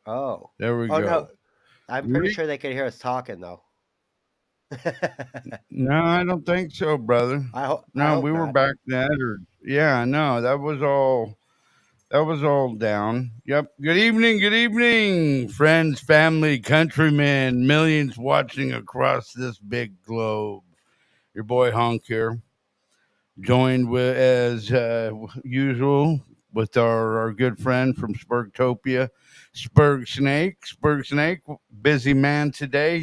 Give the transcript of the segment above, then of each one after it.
Oh. There we Oh no. go. I'm pretty Re- sure they could hear us talking though. no, I don't think so, brother. I No, hope we were not. back then. Or yeah, no, that was all. That was all down. Yep. Good evening, friends, family, countrymen, millions watching across this big globe. Your boy Honk here, joined with as usual with our good friend from Spurgtopia, Spurg Snake, busy man today.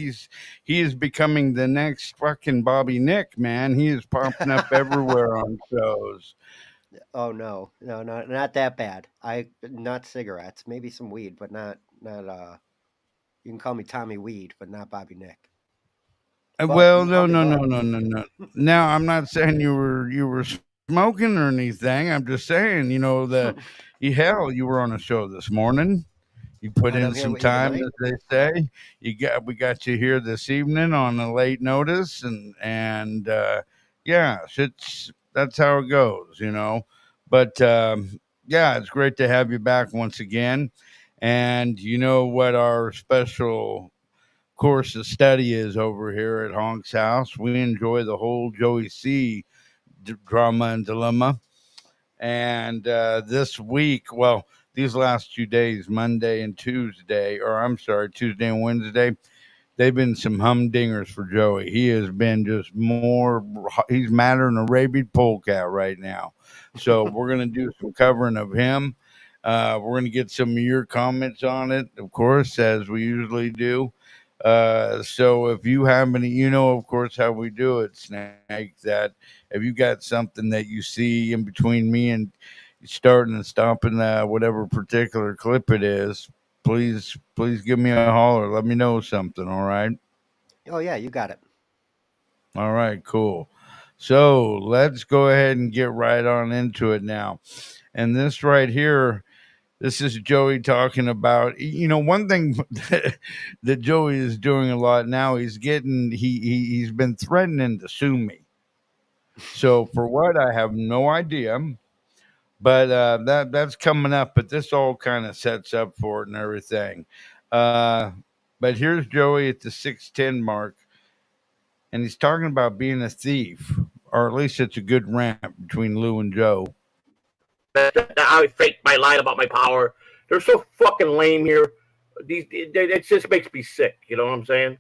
He is becoming the next fucking Bobby Nick, man. He is popping up everywhere on shows. Oh no. No, not that bad. I not cigarettes, maybe some weed, but not you can call me Tommy Weed, but not Bobby Nick. But Well, you can call no, me no, no, Bud. no, no, no. Now, I'm not saying you were smoking or anything. I'm just saying, hell, you were on a show this morning. You put And in I'm here some with you time, tonight. as they say. We got you here this evening on a late notice, and yeah, it's that's how it goes. But yeah, it's great to have you back once again. And you know what our special course of study is over here at Honk's house. We enjoy the whole Joey C drama and dilemma. And this week, well, these last 2 days, Monday and Tuesday, or I'm sorry, Tuesday and Wednesday, they've been some humdingers for Joey. He has been just more, he's madder than a rabid polecat right now. So we're going to do some covering of him. We're going to get some of your comments on it, of course, as we usually do. So if you have any, of course, how we do it, Snake, that if you got something that you see in between me and starting and stopping whatever particular clip it is, please give me a holler. Let me know something. All right. Oh yeah, you got it. All right. Cool. So let's go ahead and get right on into it now. And this right here, this is Joey talking about, one thing that Joey is doing a lot now. He's been threatening to sue me. So for what, I have no idea. But that's coming up. But this all kind of sets up for it and everything. Uh, but here's Joey at the 610 mark, and he's talking about being a thief, or at least it's a good rant between Lou and Joe. I faked my line about my power. They're so fucking lame here. It just makes me sick. You know what I'm saying?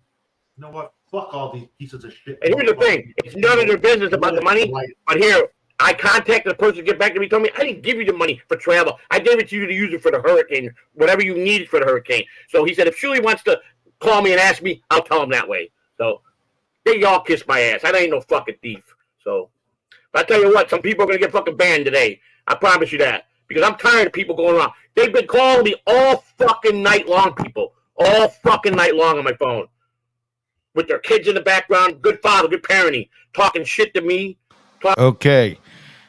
You know what? Fuck all these pieces of shit. And here's the thing: it's none of their business about the money. But here, I contacted the person to get back to me. Told me I didn't give you the money for travel. I gave it to you to use it for the hurricane, whatever you needed for the hurricane. So he said, if Shuli wants to call me and ask me, I'll tell him that way. So they all kiss my ass. I ain't no fucking thief. So, but I tell you what, some people are gonna get fucking banned today. I promise you that. Because I'm tired of people going around. They've been calling me all fucking night long, people. All fucking night long on my phone. With their kids in the background, good father, good parenting, talking shit to me. Okay.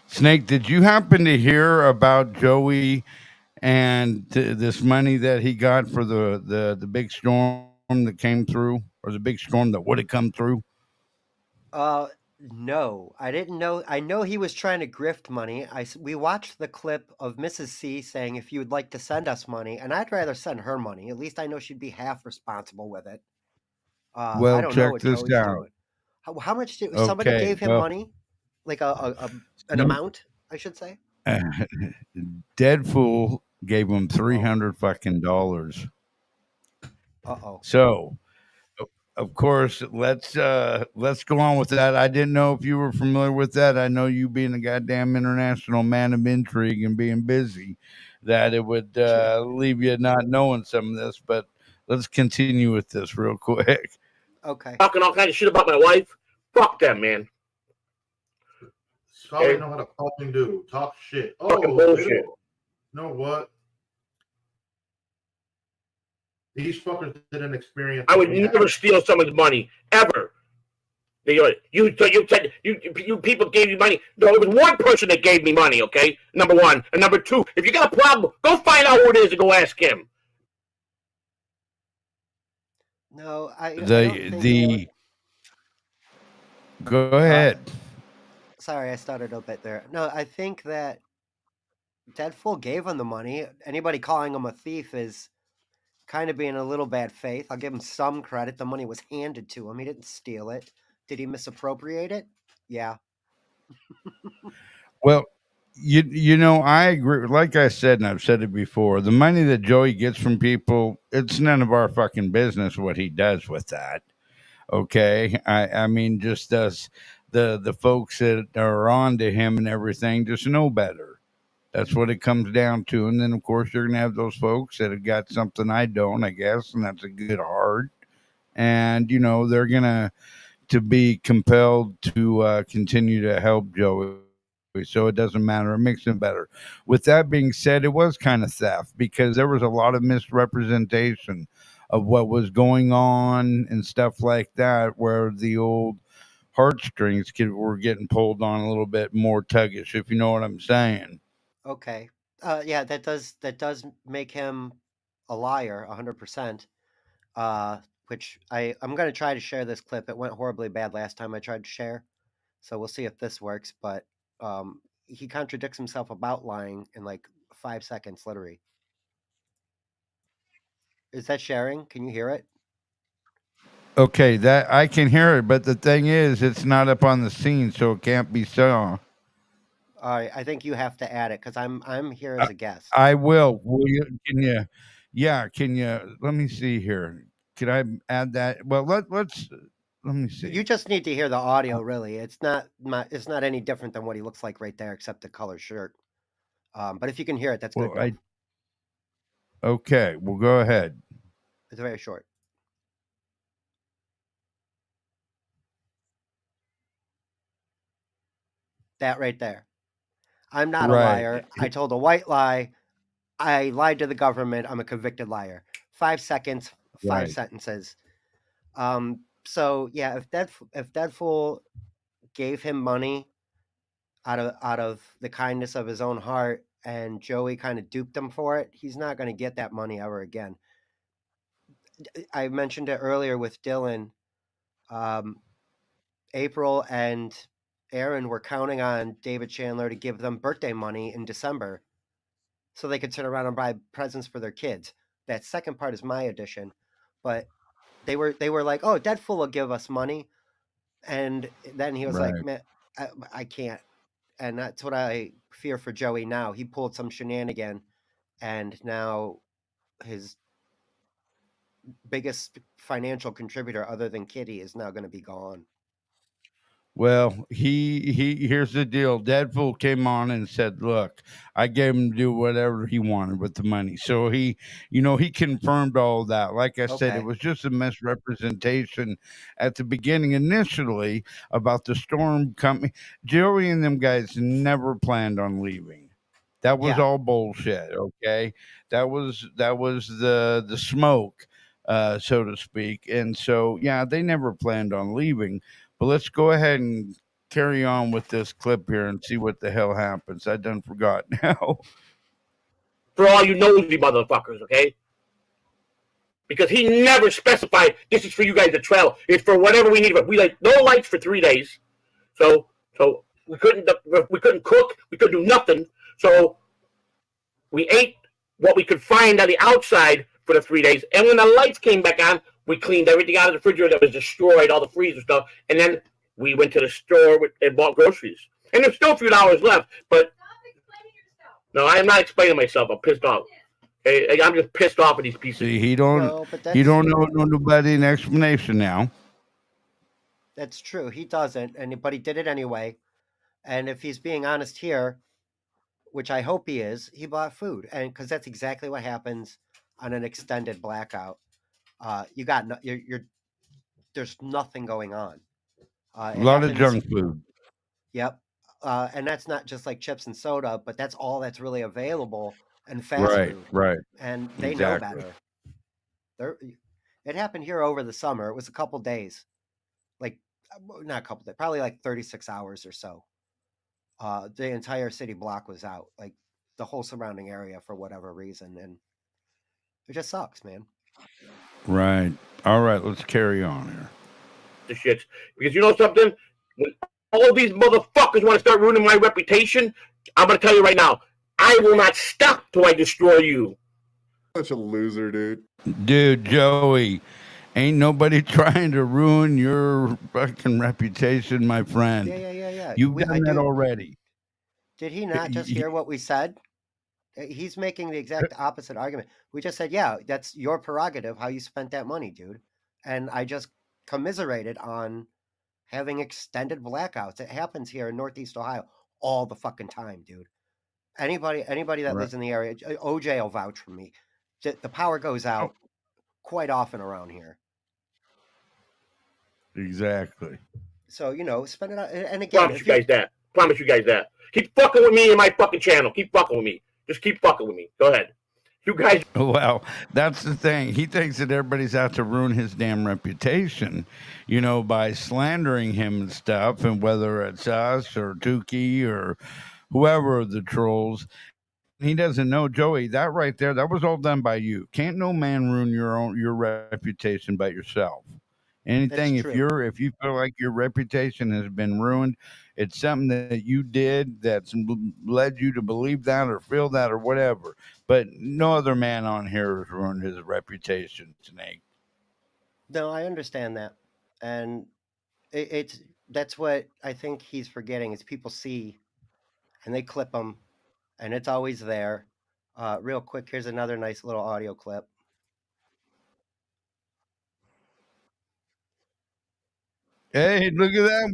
Snake, did you happen to hear about Joey and this money that he got for the big storm that came through, or the big storm that would have come through? Uh no, I didn't know. I know he was trying to grift money. We watched the clip of Mrs. C saying if you would like to send us money, and I'd rather send her money. At least I know she'd be half responsible with it. I Well, don't know check what this Joey's out. doing. How much did somebody Okay, gave him well, money? Like an no, amount, I should say. Dead Fool gave him three Oh, hundred fucking dollars. uh-oh. So, of course, let's go on with that. I didn't know if you were familiar with that. I know you being a goddamn international man of intrigue and being busy, that it would leave you not knowing some of this. But let's continue with this real quick. Okay. Talking all kinds of shit about my wife. Fuck them, man. That's all they know how to fucking do. Talk shit. Fucking Oh, bullshit. you know what? These fuckers didn't experience. I would never steal someone's money, ever. You people gave me money. No, it was one person that gave me money, okay? Number one. And number two, if you got a problem, go find out who it is and go ask him. No, I don't think The Go ahead. sorry, I started a bit there. No, I think that Deadpool gave him the money. Anybody calling him a thief is kind of being a little bad faith. I'll give him some credit. The money was handed to him. He didn't steal it. Did he misappropriate it? Yeah. Well, I agree. Like I said, and I've said it before, the money that Joey gets from people, it's none of our fucking business what he does with that. Okay, I mean, just us, the folks that are on to him and everything, just know better. That's what it comes down to. And then, of course, you're gonna have those folks that have got something I don't, I guess, and that's a good heart. And they're gonna to be compelled to continue to help Joey. So it doesn't matter. It makes him better. With that being said, it was kind of theft because there was a lot of misrepresentation of what was going on and stuff like that, where the old heartstrings were getting pulled on a little bit more tuggish, if you know what I'm saying. Okay. Yeah, that does make him a liar, 100%. Which I'm gonna try to share this clip. It went horribly bad last time I tried to share, so we'll see if this works. But he contradicts himself about lying in like 5 seconds, literally. Is that sharing? Can you hear it? Okay, that I can hear it, but the thing is, it's not up on the scene, so it can't be saw. All right, I think you have to add it because I'm here as a guest. I will. Will you? Can you? Yeah. Can you? Let me see here. Could I add that? Well, let me You see. just need to hear the audio, really. It's not any different than what he looks like right there, except the color shirt. But if you can hear it, that's good Well, enough. okay. Well, go ahead. It's very short. That right there. I'm not a Right. liar. I told a white lie. I lied to the government. I'm a convicted liar. 5 seconds, five Right. sentences. So yeah, if that fool gave him money out of the kindness of his own heart, and Joey kind of duped him for it, he's not going to get that money ever again. I mentioned it earlier with Dylan. Um, April and Aaron were counting on David Chandler to give them birthday money in December so they could turn around and buy presents for their kids. That second part is my addition, but they were like, "Oh, Deadpool will give us money," and then he was like, Right. "Man, I can't." And that's what I fear for Joey now. He pulled some shenanigan, and now his biggest financial contributor, other than Kitty, is now going to be gone. Well, he here's the deal. Deadpool came on and said, "Look, I gave him to do whatever he wanted with the money." So he confirmed all that. Like I said, it Okay. was just a misrepresentation at the beginning initially about the storm coming. Joey and them guys never planned on leaving. That was Yeah. all bullshit. Okay, that was the smoke, so to speak. And so yeah, they never planned on leaving. But let's go ahead and carry on with this clip here and see what the hell happens. I done forgot now. For all you nosy motherfuckers, okay? Because he never specified this is for you guys to travel. It's for whatever we need. But we like no lights for 3 days, so we couldn't cook. We couldn't do nothing. So we ate what we could find on the outside for the 3 days. And when the lights came back on, we cleaned everything out of the refrigerator that was destroyed, all the freezer stuff. And then we went to the store and bought groceries. And there's still a few dollars left. But no, I am not explaining myself. I'm pissed off. I'm just pissed off at these pieces. See, No, but he that's don't know nobody an explanation now. that's true. He doesn't, but he did it anyway. And if he's being honest here, which I hope he is, he bought food, and because that's exactly what happens on an extended blackout. You got no, you're there's nothing going on. A It lot of happens. junk food. Yep. And that's not just like chips and soda, but that's all that's really available and fast Right, food. right. And they know Exactly. better. They're, it happened here over the summer. It was a couple days, like not a couple days, probably like 36 hours or so. The entire city block was out, like the whole surrounding area for whatever reason, and it just sucks, man. Right. All right, let's carry on here. The shits. Because you know something? When all these motherfuckers want to start ruining my reputation, I'm going to tell you right now, I will not stop till I destroy you. Such a loser, dude. Dude, Joey, ain't nobody trying to ruin your fucking reputation, my friend. Yeah. You've done that already. Did he not just hear what we said? He's making the exact opposite argument. We just said, yeah, that's your prerogative how you spent that money, dude. And I just commiserated on having extended blackouts. It happens here in Northeast Ohio all the fucking time, dude. Anybody that Right. lives in the area, OJ will vouch for me. The power goes out quite often around here. Exactly. So, spend it out. And again, Promise you guys that. Keep fucking with me in my fucking channel. Keep fucking with me. Just keep fucking with me. Go ahead. You guys. Well, that's the thing. He thinks that everybody's out to ruin his damn reputation, by slandering him and stuff, and whether it's us or Tukey or whoever the trolls. He doesn't know, Joey, that right there, that was all done by you. Can't no man ruin your reputation but yourself. Anything, if you feel like your reputation has been ruined, it's something that you did that's led you to believe that or feel that or whatever. But no other man on here has ruined his reputation, Snake. No, I understand that. And that's what I think he's forgetting is people see and they clip them and it's always there. Real quick, here's another nice little audio clip. Hey, look at that.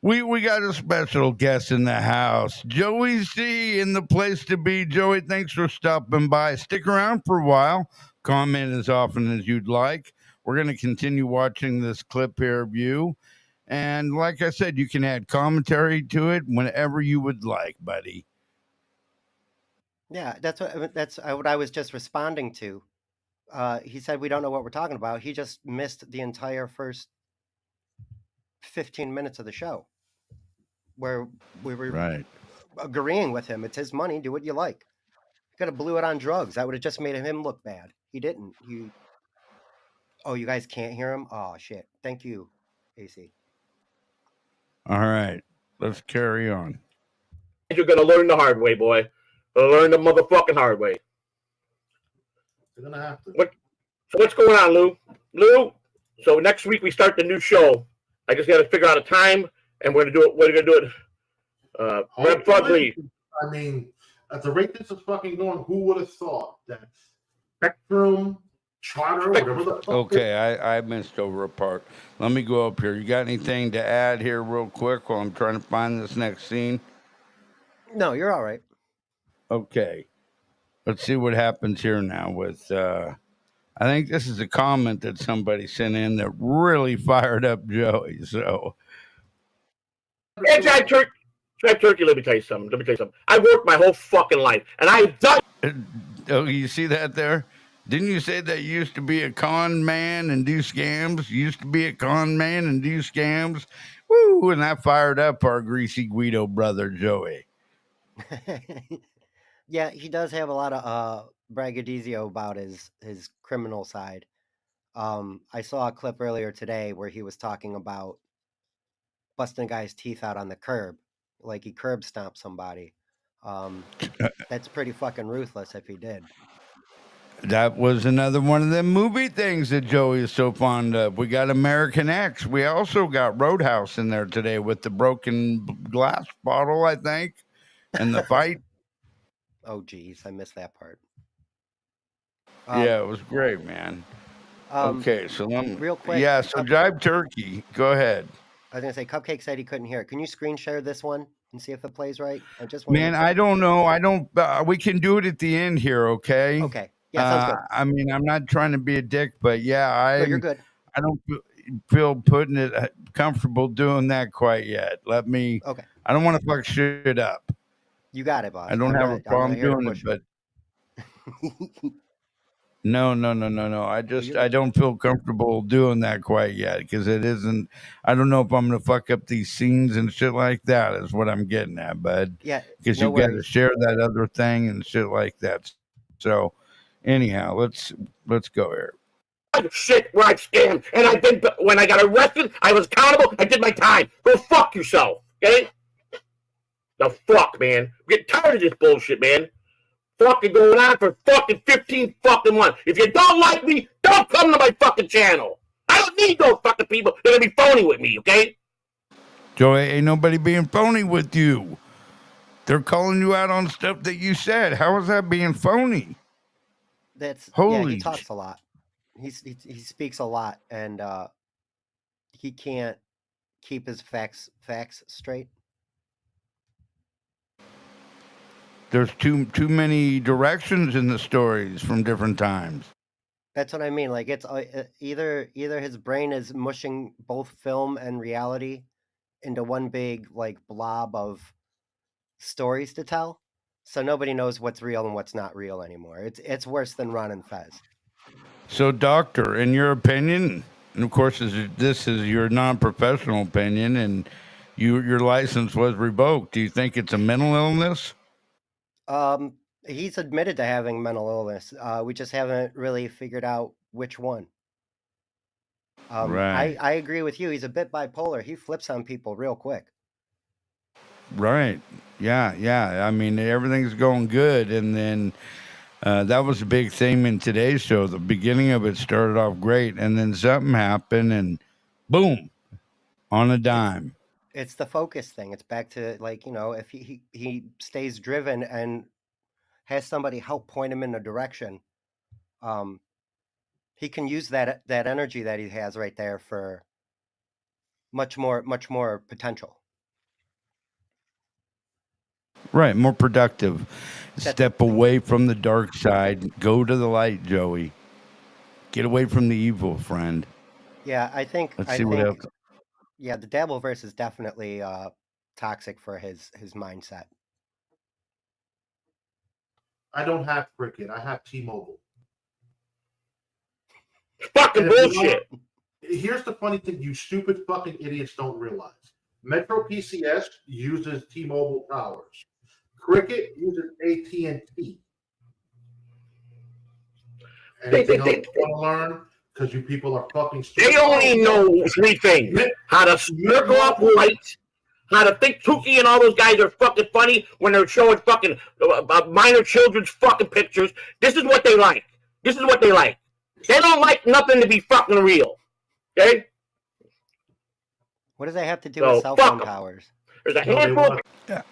We got a special guest in the house. Joey C in the place to be. Joey, thanks for stopping by. Stick around for a while. Comment as often as you'd like. We're going to continue watching this clip here of you. And like I said, you can add commentary to it whenever you would like, buddy. Yeah, that's what I was just responding to. He said we don't know what we're talking about. He just missed the entire first 15 minutes of the show where we were agreeing with him. It's his money. Do what you like. You could have blew it on drugs. That would have just made him look bad. He didn't. Oh, you guys can't hear him? Oh, shit. Thank you, AC. All right. Let's carry on. You're going to learn the hard way, boy. Learn the motherfucking hard way. You're going to have to. So what's going on, Lou? Lou, so next week we start the new show. I just got to figure out a time, and we're going to do it. We're going to do it. Brett Fudley. I mean, at the rate this is fucking going, who would have thought that Spectrum, Charter, whatever the fuck. Okay, I missed over a part. Let me go up here. You got anything to add here real quick while I'm trying to find this next scene? No, you're all right. Okay. Let's see what happens here now with I think this is a comment that somebody sent in that really fired up Joey. So Hey, Jive Turkey, let me tell you something. I worked my whole fucking life, and I've done. Oh, you see that there? Didn't you say that you used to be a con man and do scams? You used to be a con man and do scams? Woo! And that fired up our greasy Guido brother, Joey. Yeah, he does have a lot of braggadocio about his criminal side. I saw a clip earlier today where he was talking about busting a guy's teeth out on the curb, like he curb stomped somebody. That's pretty fucking ruthless if he did. That was another one of them movie things that Joey is so fond of. We got American X. We also got Roadhouse in there today with the broken glass bottle, I think, and the fight. Oh, geez, I missed that part. Yeah, it was great, man. Okay, so real quick. Yeah, so Jive Turkey, go ahead. I was gonna say, Cupcake said he couldn't hear it. Can you screen share this one and see if it plays right? I just man, I don't know. I don't. We can do it at the end here, okay? Okay. Yeah, sounds good. I mean, I'm not trying to be a dick, but yeah, you're good. I don't feel putting it comfortable doing that quite yet. Let me. Okay. I don't want to fuck shit up. You got it, boss. I don't have a problem doing it, but no. I don't feel comfortable doing that quite yet because it isn't. I don't know if I'm gonna fuck up these scenes and shit like that. Is what I'm getting at, bud. Yeah. Because you got to share that other thing and shit like that. So, anyhow, let's go here. Shit where I scammed, and when I got arrested, I was accountable. I did my time. Go fuck yourself, okay? The fuck, man. I'm getting tired of this bullshit, man. fucking going on for fucking 15 fucking months. If you don't like me, don't come to my fucking channel. I don't need those fucking people that are gonna be phony with me, okay? Joey, ain't nobody being phony with you. They're calling you out on stuff that you said. How is that being phony? He talks a lot. He speaks a lot, and he can't keep his facts straight. There's too many directions in the stories from different times. That's what I mean. Like it's either his brain is mushing both film and reality into one big like blob of stories to tell, so nobody knows what's real and what's not real anymore. It's worse than Ron and Fez. So, doctor, in your opinion, and of course this is your non-professional opinion, and your license was revoked. Do you think it's a mental illness? He's admitted to having mental illness. We just haven't really figured out which one. Right. I agree with you. He's a bit bipolar. He flips on people real quick. Right. Yeah. I mean, everything's going good, and then that was a big theme in today's show. The beginning of it started off great, and then something happened, and boom, on a dime. It's the focus thing. It's back to like, if he stays driven and has somebody help point him in a direction, he can use that energy that he has right there for much more potential. Right, more productive. Step away from the dark side. Go to the light, Joey. Get away from the evil, friend. Yeah, I think. Let's see what else. Yeah, the Dabbleverse is definitely toxic for his mindset. I don't have Cricket. I have T-Mobile. Fucking bullshit. Here's the funny thing: you stupid fucking idiots don't realize. Metro PCS uses T-Mobile towers. Cricket uses AT&T. Anything else you want to learn? Because you people are fucking stupid. They only know three things: how to circle up light, how to think Tukey and all those guys are fucking funny when they're showing fucking minor children's fucking pictures. This is what they like. This is what they like. They don't like nothing to be fucking real. Okay? What does that have to do with cell phone towers? There's a handful.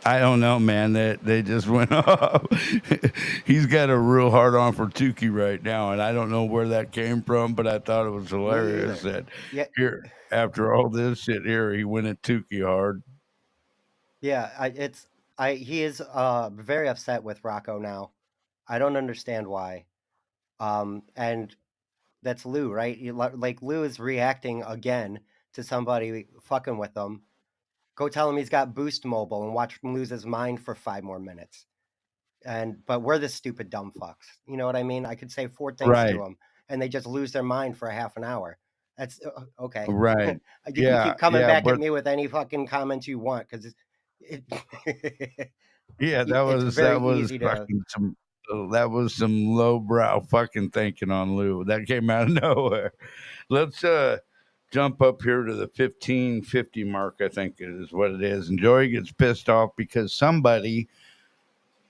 I don't know, man. They just went off. He's got a real hard on for Tukey right now, and I don't know where that came from, but I thought it was hilarious that here, after all this shit here, he went at Tukey hard. Yeah, he is very upset with Rocco now. I don't understand why. And that's Lou, right? Like Lou is reacting again to somebody fucking with him. Go tell him he's got Boost Mobile and watch him lose his mind for 5 more minutes. But we're the stupid dumb fucks. You know what I mean? I could say 4 things to them, and they just lose their mind for a half an hour. That's okay. Right. You can keep coming back at me with any fucking comments you want, because that was some lowbrow fucking thinking on Lou. That came out of nowhere. Let's jump up here to the 1550 mark, I think it is what it is. And Joey gets pissed off because somebody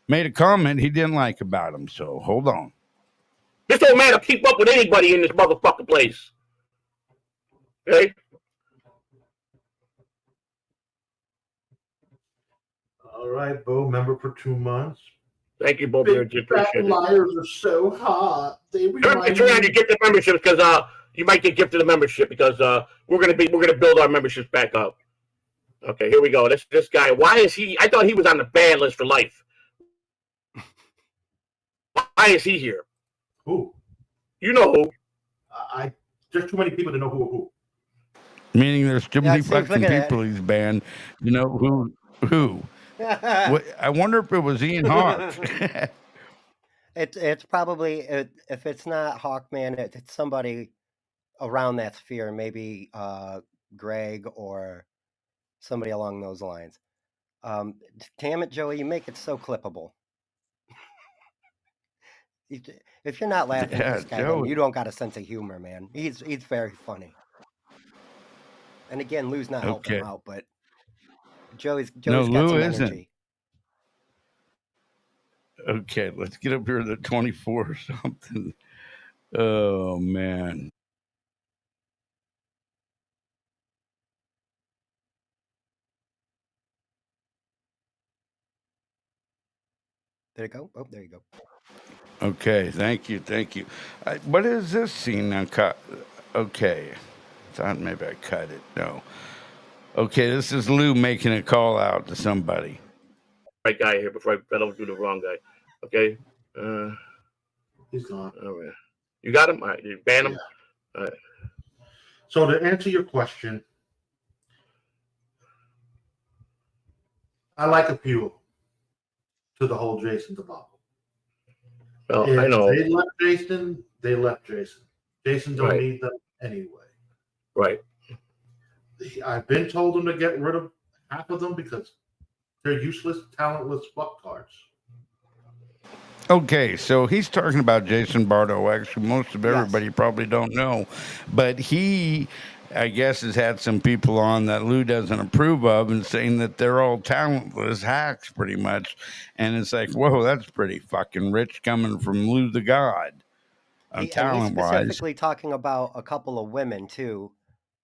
made a comment he didn't like about him. So hold on. This old man will keep up with anybody in this motherfucking place. Okay? All right, Bo, member for 2 months. Thank you, Bo. Big fat liars are so hot. They trying to get the membership because you might get gifted a membership because we're gonna build our memberships back up. Okay, here we go. This guy. Why is he? I thought he was on the ban list for life. Why is he here? Who? You know who? There's too many people to know who. Meaning there's too many fucking people he's banned. You know who? I wonder if it was Ian Hawk. It's probably, if it's not Hawkman, it's somebody around that sphere, maybe Greg or somebody along those lines. Damn it, Joey, you make it so clippable. If you're not laughing at this guy, then you don't got a sense of humor, man. He's very funny. And again, Lou's not helping him out, but Joey's got some energy. Okay, let's get up here to 24 or something. Oh man. There you go. Oh, there you go. Okay, thank you, thank you. What is this scene now? Okay, thought maybe I cut it. No. Okay, this is Lou making a call out to somebody. Right guy here before I don't do the wrong guy. Okay. He's gone. All right. You got him? All right. You ban him? Yeah. All right. So to answer your question, I like appeal to the whole Jason debacle. Well, If I know. they left Jason, they left Jason. Jason don't Right. need them anyway. Right. I've been told them to get rid of half of them because they're useless, talentless fucktards. Okay, so he's talking about Jason Bardo. Actually, most of Yes. everybody probably don't know, but he, I guess, has had some people on that Lou doesn't approve of and saying that they're all talentless hacks, pretty much. And it's like, whoa, that's pretty fucking rich coming from Lou the God, And he's talent-wise. specifically talking about a couple of women too.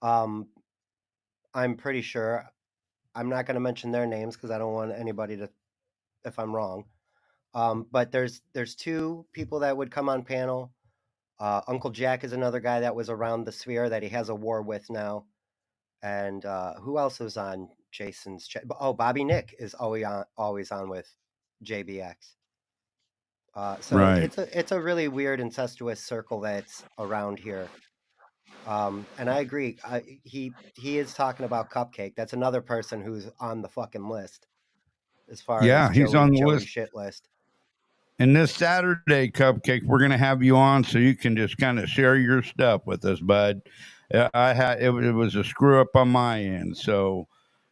I'm pretty sure. I'm not going to mention their names because I don't want anybody to, if I'm wrong. But there's two people that would come on panel. Uncle Jack is another guy that was around the sphere that he has a war with now. And who else was on Jason's? Oh, Bobby Nick is always on with JBX. So Right. it's a really weird incestuous circle that's around here. And I agree. He is talking about Cupcake. That's another person who's on the fucking list as far Yeah, as he's on the Joey list. shit list. And this Saturday, Cupcake, we're going to have you on so you can just kind of share your stuff with us, bud. It was a screw up on my end, so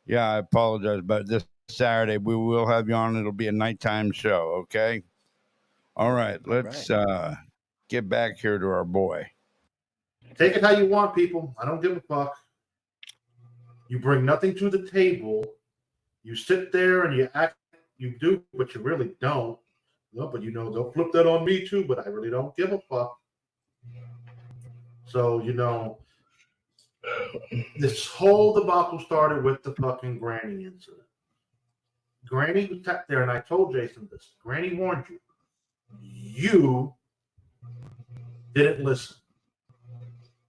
yeah, I apologize. But this Saturday we will have you on. It'll be a nighttime show. Okay. All right. Let's get back here to our boy. Take it how you want, people. I don't give a fuck. You bring nothing to the table. You sit there and you act, you do, but you really don't. No, but they'll flip that on me too, but I really don't give a fuck. So, this whole debacle started with the fucking Granny incident. Granny was sat there, and I told Jason this. Granny warned you. You didn't listen.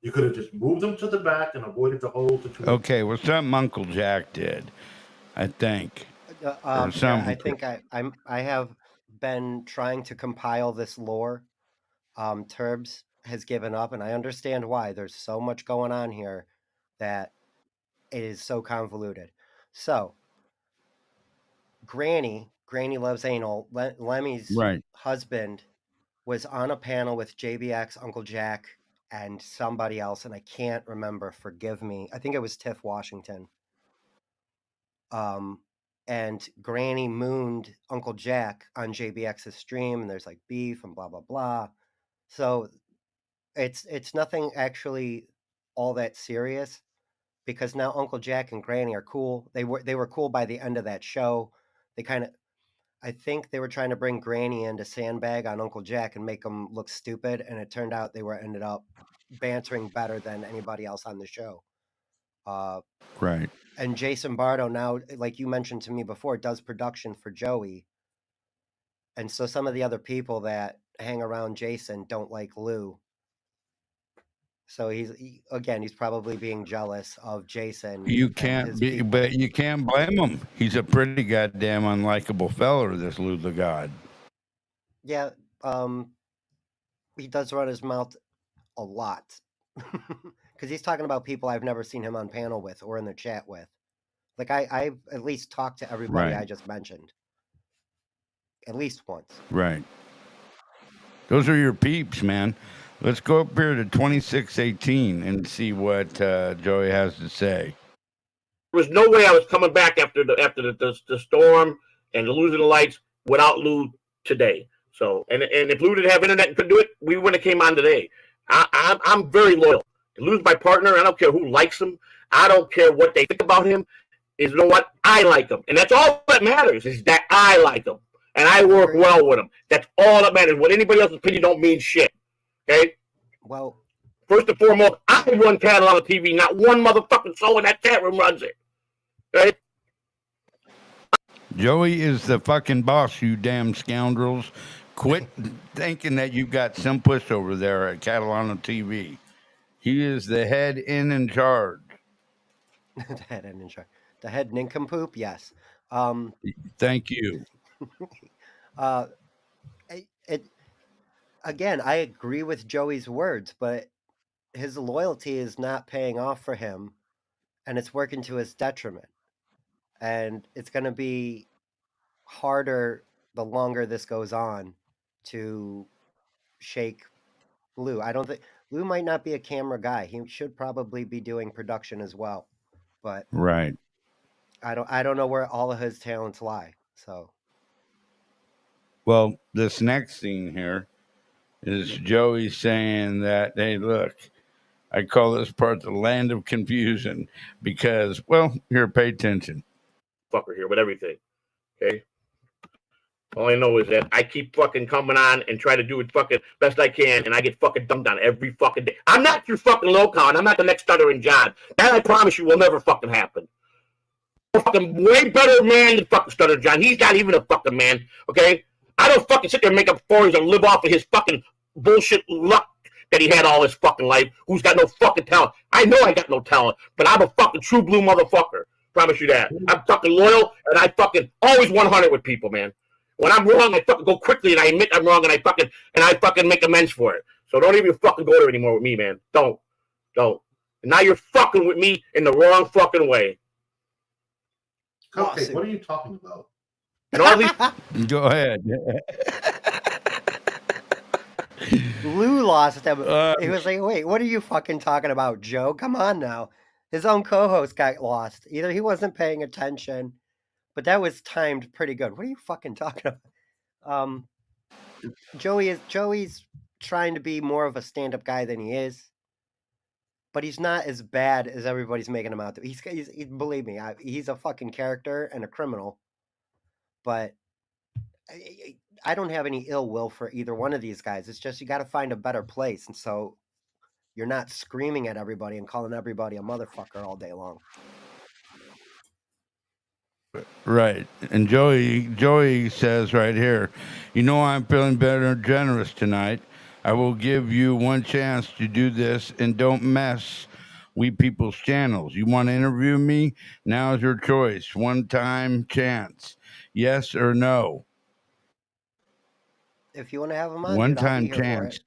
You could have just moved them to the back and avoided the whole situation. Okay, well, something Uncle Jack did, I think. Yeah, I think I have been trying to compile this lore. Turbs has given up, and I understand why. There's so much going on here that it is so convoluted. So, Granny Loves Anal, Lemmy's husband, was on a panel with JBX, Uncle Jack, and somebody else, and I can't remember. Forgive me. I think it was Tiff Washington. And Granny mooned Uncle Jack on JBX's stream, and there's like beef and blah blah blah. So it's nothing actually all that serious, because now Uncle Jack and Granny are cool. They were cool by the end of that show. I think they were trying to bring Granny in to sandbag on Uncle Jack and make him look stupid, and it turned out they ended up bantering better than anybody else on the show. Right. And Jason Bardo now, like you mentioned to me before, does production for Joey. And so some of the other people that hang around Jason don't like Lou. So he's probably being jealous of Jason. You can't but you can't blame him. He's a pretty goddamn unlikable feller, this Lou the God. Yeah, he does run his mouth a lot. Because he's talking about people I've never seen him on panel with or in the chat with. Like I've at least talked to everybody I just mentioned. At least once. Right. Those are your peeps, man. Let's go up here to 2618 and see what Joey has to say. There was no way I was coming back after the storm and losing the lights without Lou today. So, and if Lou didn't have internet and could do it, we wouldn't have came on today. I'm very loyal. Lou's my partner. I don't care who likes him. I don't care what they think about him. You know what? I like him, and that's all that matters. Is that I like him. and I work well with him. That's all that matters. What anybody else's opinion don't mean shit. Okay? Well, first and foremost, I run Catalano TV. Not one motherfucking soul in that chat room runs it. Okay? Joey is the fucking boss, you damn scoundrels. Quit thinking that you've got some pushover there at Catalano TV. He is the head in charge. the head nincompoop, yes. Thank you. Again, I agree with Joey's words, but his loyalty is not paying off for him, and it's working to his detriment. And it's going to be harder the longer this goes on to shake Lou. I don't think Lou might not be a camera guy. He should probably be doing production as well. But right. I don't know where all of his talents lie. So, well, this next scene here is Joey saying that, hey, look, I call this part the land of confusion because, well, here, pay attention. Fucker here with everything. Okay? All I know is that I keep fucking coming on and try to do it fucking best I can, and I get fucking dumped on every fucking day. I'm not your fucking Locon. I'm not the next Stuttering John. That I promise you will never fucking happen. I'm a fucking way better man than fucking Stuttering John. He's not even a fucking man, okay? I don't fucking sit there and make up stories and live off of his fucking bullshit luck that he had all his fucking life, who's got no fucking talent. I know I got no talent, but I'm a fucking true blue motherfucker. Promise you that. I'm fucking loyal, and I fucking always 100 with people, man. When I'm wrong, I fucking go quickly and I admit I'm wrong and I fucking make amends for it. So don't even fucking go there anymore with me, man. Don't. And now you're fucking with me in the wrong fucking way. Okay, what are you talking about? And all these... Go ahead. Lou lost him. He was like, wait, what are you fucking talking about, Joe? Come on now. His own co-host got lost. Either he wasn't paying attention, but that was timed pretty good. What are you fucking talking about? Joey's trying to be more of a stand-up guy than he is, but he's not as bad as everybody's making him out to. He's believe me, he's a fucking character and a criminal, but I don't have any ill will for either one of these guys. It's just you got to find a better place, and so you're not screaming at everybody and calling everybody a motherfucker all day long. Right. And Joey says right here, you know, I'm feeling better and generous tonight. I will give you one chance to do this and don't mess we people's channels. You want to interview me? Now's your choice. One time chance. Yes or no? If you want to have him on, One dude, I'll time be here chance. for it.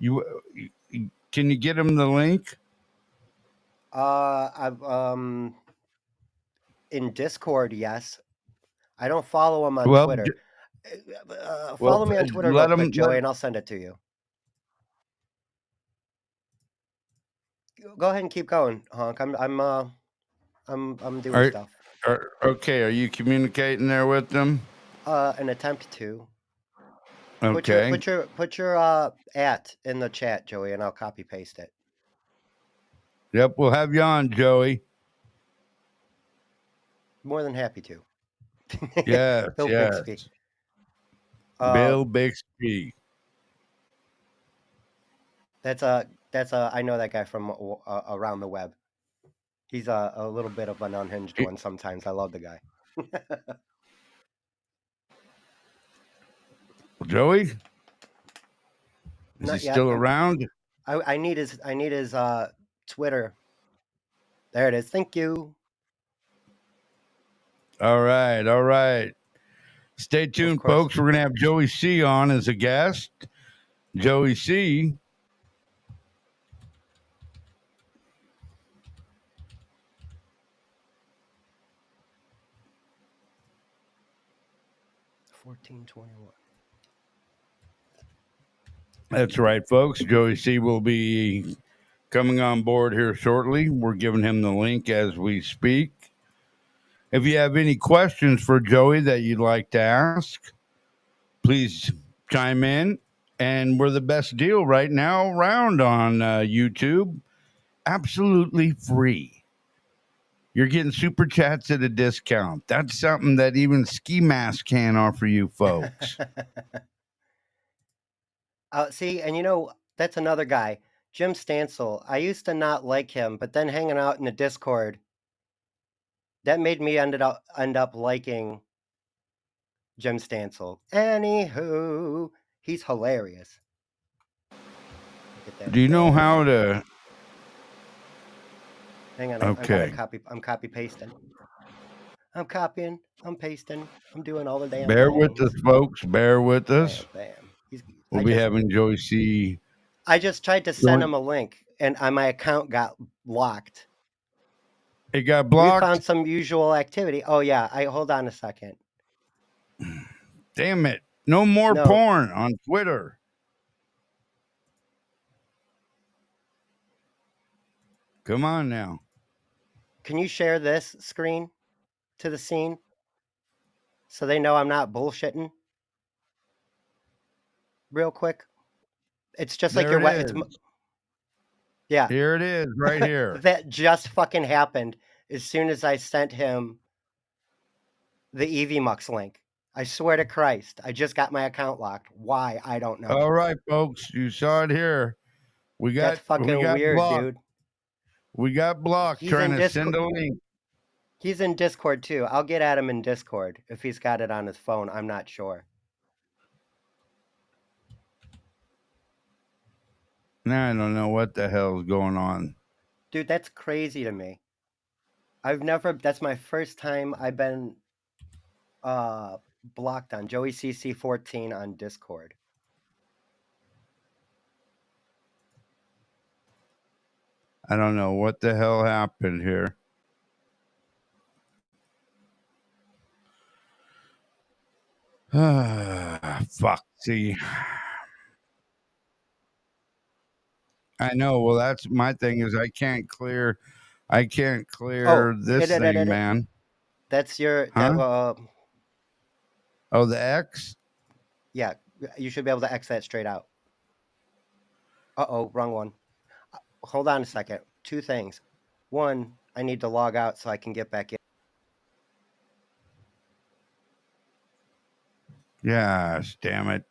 You can you get him the link? I've in Discord, yes. I don't follow him on Twitter. Follow me on Twitter real quick, Joey, and I'll send it to you. Go ahead and keep going, Honk. I'm doing stuff. Okay, are you communicating there with them? An attempt to. Okay. Put your at in the chat, Joey, and I'll copy paste it. Yep, we'll have you on, Joey. More than happy to. Yes, Bill yes. Bixby. Bill Bixby. That's I know that guy from around the web. He's a little bit of an unhinged one sometimes. I love the guy. Joey? Is Not he yet. still around? I need his Twitter. There it is. Thank you. All right. Stay tuned, folks. We're gonna have Joey C on as a guest. Joey C. $14.21. That's right, folks. Joey C will be coming on board here shortly. We're giving him the link as we speak. If you have any questions for Joey that you'd like to ask, please chime in. And we're the best deal right now around on YouTube. Absolutely free. You're getting super chats at a discount. That's something that even Ski Mask can't offer you folks. See, and you know, that's another guy, Jim Stansel. I used to not like him, but then hanging out in the Discord, that made me end up liking Jim Stansel. Anywho, he's hilarious. Look at that. Do you know how to? Hang on, Okay. I'm copy pasting. I'm copying, I'm pasting, I'm doing all the damn Bear things. with us, folks. Bear with us. Bam. We'll be having Joey C. I just tried to send him a link, and my account got blocked. It got blocked? We found some usual activity. Oh, yeah. Hold on a second. Damn it. No more porn on Twitter. Come on now. Can you share this screen to the scene so they know I'm not bullshitting? Real quick. It's just like your yeah. Here it is, right here. That just fucking happened as soon as I sent him the EVMux link. I swear to Christ, I just got my account locked. Why? I don't know. All right, folks, you saw it here. That's fucking weird, blocked. dude. We got blocked trying to send a link. He's in Discord too. I'll get at him in Discord if he's got it on his phone. I'm not sure. Now I don't know what the hell's going on. Dude, that's crazy to me. That's my first time I've been blocked on Joey CC14 on Discord. I don't know what the hell happened here. Fuck. See, I know. Well, that's my thing is I can't clear this thing, man. That's your oh, the X? Yeah, you should be able to X that straight out. Uh-oh, wrong one. Hold on a second. Two things. One, I need to log out so I can get back in. Yes, damn it.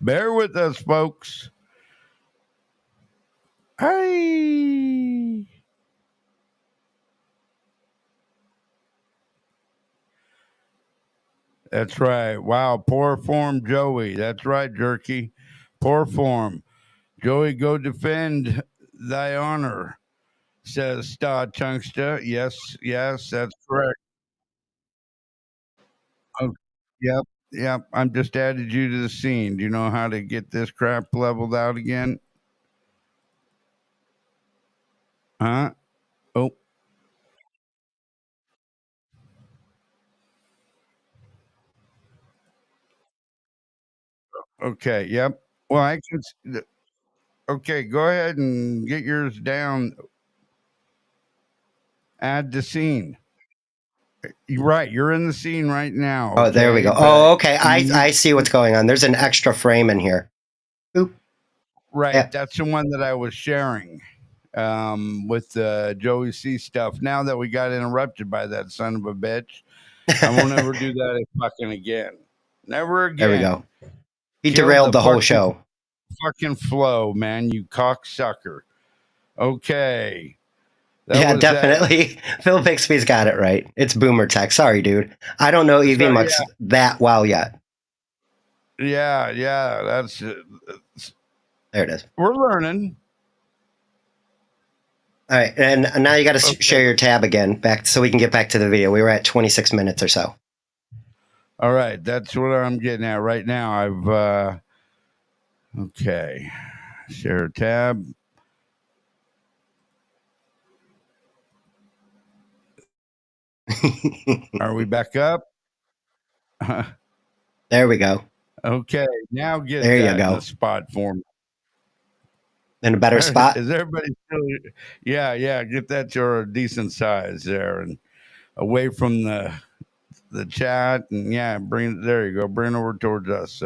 Bear with us, folks. Hey. That's right. Wow, poor form, Joey. That's right, Jerky. Poor form. Joey, go defend thy honor, says Star Chunksta. Yes, that's correct. Oh, yep. I'm just added you to the scene. Do you know how to get this crap leveled out again? Huh? Oh. Okay, yep. Well, I can. Okay, go ahead and get yours down. Add the scene. You're right. You're in the scene right now. Oh, there we go. Oh, okay. I see what's going on. There's an extra frame in here. Oop. Right. Yeah. That's the one that I was sharing with Joey C stuff. Now that we got interrupted by that son of a bitch, I won't ever do that fucking again. Never again. There we go. He derailed the whole show. Fucking flow, man. You cocksucker. Okay. Yeah, definitely. Phil Bixby's got it right. It's Boomer Tech. Sorry, dude. I don't know EVMux that well yet. Yeah. That's there it is. We're learning. All right, and now you got to share your tab again back so we can get back to the video. We were at 26 minutes or so. All right, that's what I'm getting at right now. I've okay, share tab. Are we back up? There we go. Okay, now get there that you go. in the spot for me. In a better spot? Is everybody still? Yeah. Get that to a decent size there and away from the chat and there you go. Bring it over towards us.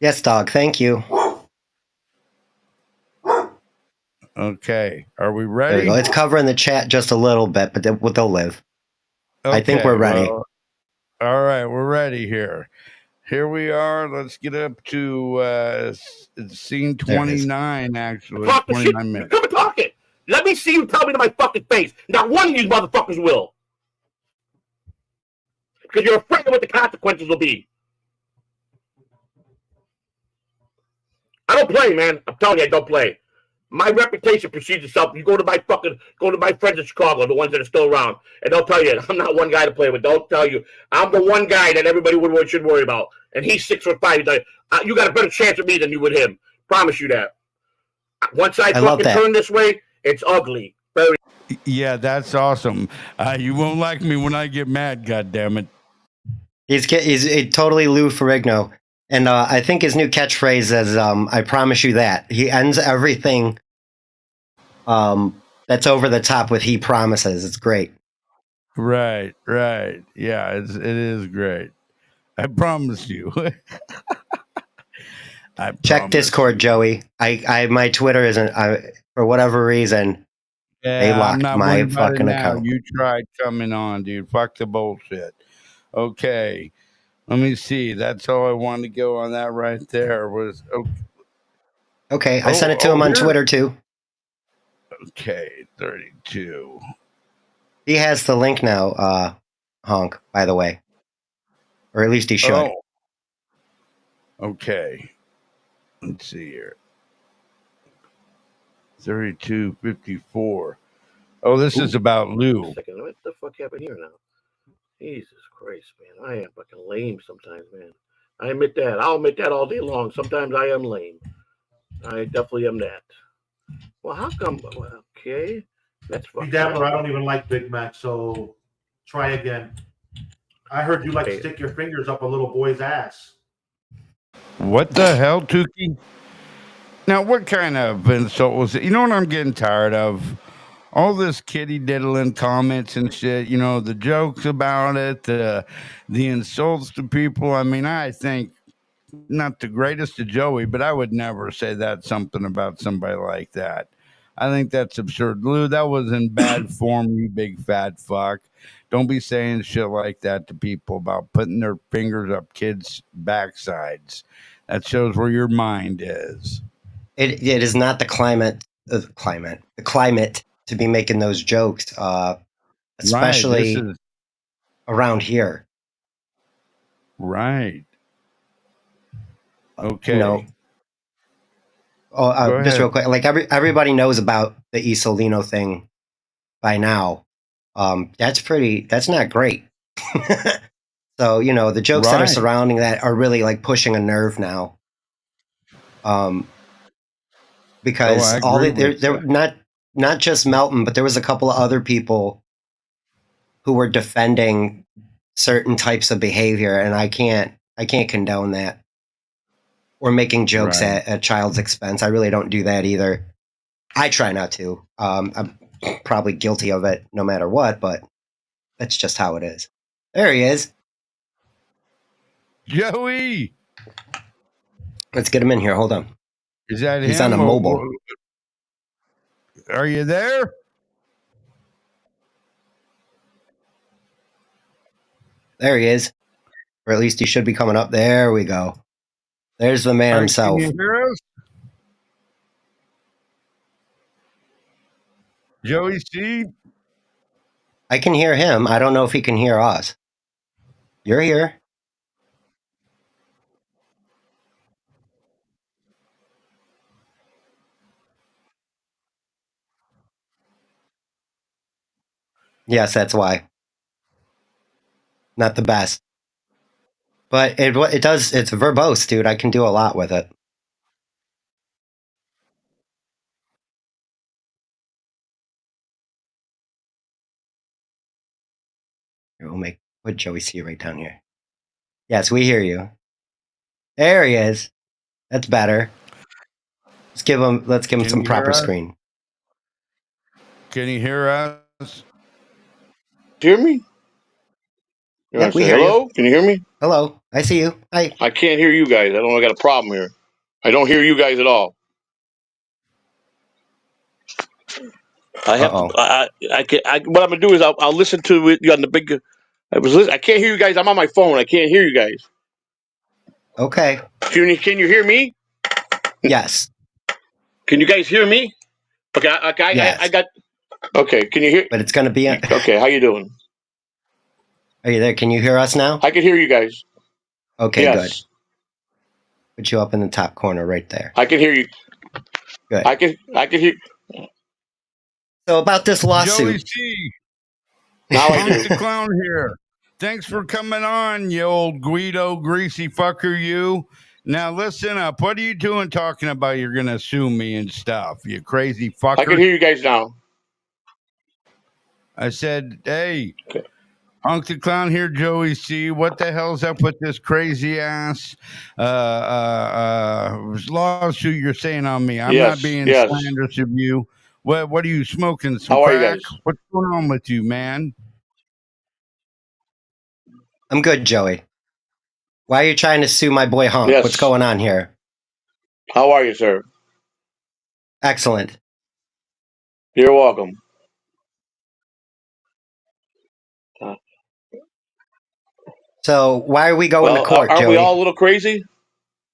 Yes, dog. Thank you. Okay. Are we There we ready? go. It's covering the chat just a little bit, but they'll live. Okay, I think we're ready. Well, all right, we're ready here. Here we are. Let's get up to scene 29, actually. Talk the shit. 29 minutes. Come and talk it. Let me see you tell me to my fucking face. Not one of these motherfuckers will. Because you're afraid of what the consequences will be. I don't play, man. I'm telling you, I don't play. My reputation precedes itself. You go to my friends in Chicago, the ones that are still around, and they'll tell you I'm not one guy to play with. They'll tell you I'm the one guy that everybody should worry about. And he's 6'5". You got a better chance with me than you would him. Promise you that. Once I fucking turn this way, it's ugly. Very. Yeah, that's awesome. You won't like me when I get mad. God damn it. He's totally Lou Ferrigno. And I think his new catchphrase is, I promise you that. He ends everything that's over the top with he promises. It's great. Right. Yeah, it is great. I promise you. Check Discord, Joey. My Twitter isn't, for whatever reason, they locked my fucking account. You tried coming on, dude. Fuck the bullshit. Okay. Let me see. That's all I wanted to go on that right there was okay. I sent it to him on Twitter too. Okay, 32. He has the link now, Honk, by the way. Or at least he should. Oh. Okay. Let's see here. 32:54. Oh, this is about Lou. What the fuck happened here now? Jesus Christ, man. I am fucking lame sometimes, man. I admit that. I'll admit that all day long. Sometimes I am lame. I definitely am that. Well, how come? Well, okay. That's fucking. Dapper, I don't even like Big Mac, so try again. I heard you like to stick your fingers up a little boy's ass. What the hell, Tukey? Now, what kind of insult was it? You know what I'm getting tired of? All this kitty diddling comments and shit, you know, the jokes about it, the insults to people. I mean, I think not the greatest to Joey, but I would never say that something about somebody like that. I think that's absurd. Lou, that was in bad form, you big fat fuck. Don't be saying shit like that to people about putting their fingers up kids' backsides. That shows where your mind is. It is not the climate to be making those jokes, especially around here. Right. Okay. Just real quick, like everybody knows about the Isolino thing by now. That's not great. So, the jokes that are surrounding that are really like pushing a nerve now. Because they're not just Melton, but there was a couple of other people who were defending certain types of behavior, and I can't condone that. Or making jokes at a child's expense. I really don't do that either. I try not to. I'm probably guilty of it no matter what, but that's just how it is. There he is. Joey! Let's get him in here. Hold on. Is that He's on a mobile. Are you there? There he is. Or at least he should be coming up. There we go. There's the man himself. Can you hear us? Joey C? I can hear him. I don't know if he can hear us. You're here. Yes, that's why. Not the best. But it's verbose, dude. I can do a lot with it. We'll put Joey C right down here. Yes, we hear you. There he is. That's better. Let's give him some proper screen. Can you hear us? Hear me? Yeah, we hear hello? you. Can you hear me? Hello. I see you. Hi. I can't hear you guys. I don't know. I got a problem here. I don't hear you guys at all. I have to. Uh-oh. I can. What I'm gonna do is I'll listen to it on the big. I can't hear you guys. I'm on my phone. I can't hear you guys. Okay. Can you hear me? Yes. Can you guys hear me? Okay. I Yes. got. Okay. Can you hear? But it's going to be... Okay. How you doing? Are you there? Can you hear us now? I can hear you guys. Okay, good. Yes. Put you up in the top corner right there. I can hear you. Good. I can hear. So about this Joey lawsuit. C. Now I Punk do. the Clown here. Thanks for coming on, you old Guido greasy fucker, you. Now listen up. What are you doing talking about you're going to sue me and stuff, you crazy fucker? I can hear you guys now. I said, hey, Okay. Punk the Clown here, Joey C. What the hell's up with this crazy ass lawsuit you're saying on me? I'm not being slanderous of you. What are you smoking? Some How are you crack? guys? What's going on with you, man? I'm good, Joey. Why are you trying to sue my boy Honk? Yes. What's going on here? How are you, sir? Excellent. You're welcome. So why are we going to court, aren't Joey? we all a little crazy?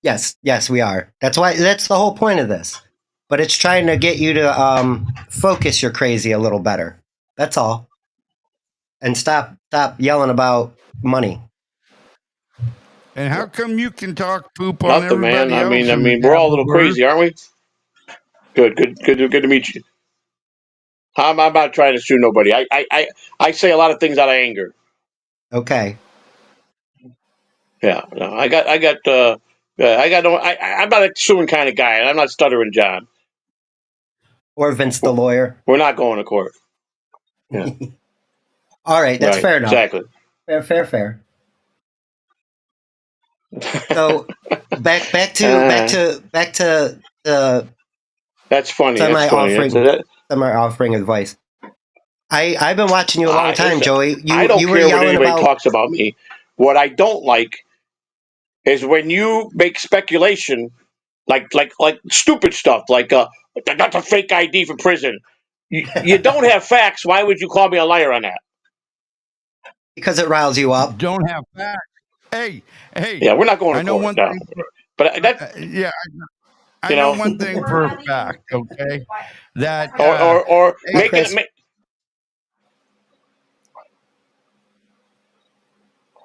Yes, we are. That's the whole point of this. But it's trying to get you to focus your crazy a little better. That's all. And stop yelling about money. And how come you can talk poop on Nothing, everybody man. else? I mean, we're all a little crazy, aren't we? Good to meet you. I'm not trying to sue nobody. I say a lot of things out of anger. Okay. Yeah, no, I'm not a suing kind of guy. I'm not stuttering John. Or Vince the lawyer. We're not going to court. Yeah. All right, that's fair enough. Exactly. Fair. So back to the That's funny. semi-offering advice. I've been watching you a long time, Listen, Joey. I don't you were care what yelling anybody about talks about me. What I don't like is when you make speculation, like stupid stuff, like that's a fake ID for prison. You don't have facts. Why would you call me a liar on that? because it riles you up. Don't have facts. Hey. Yeah, we're not going to I know court. one No. thing. But that, I know one thing for a fact. Okay, that or Hey, make Chris. it.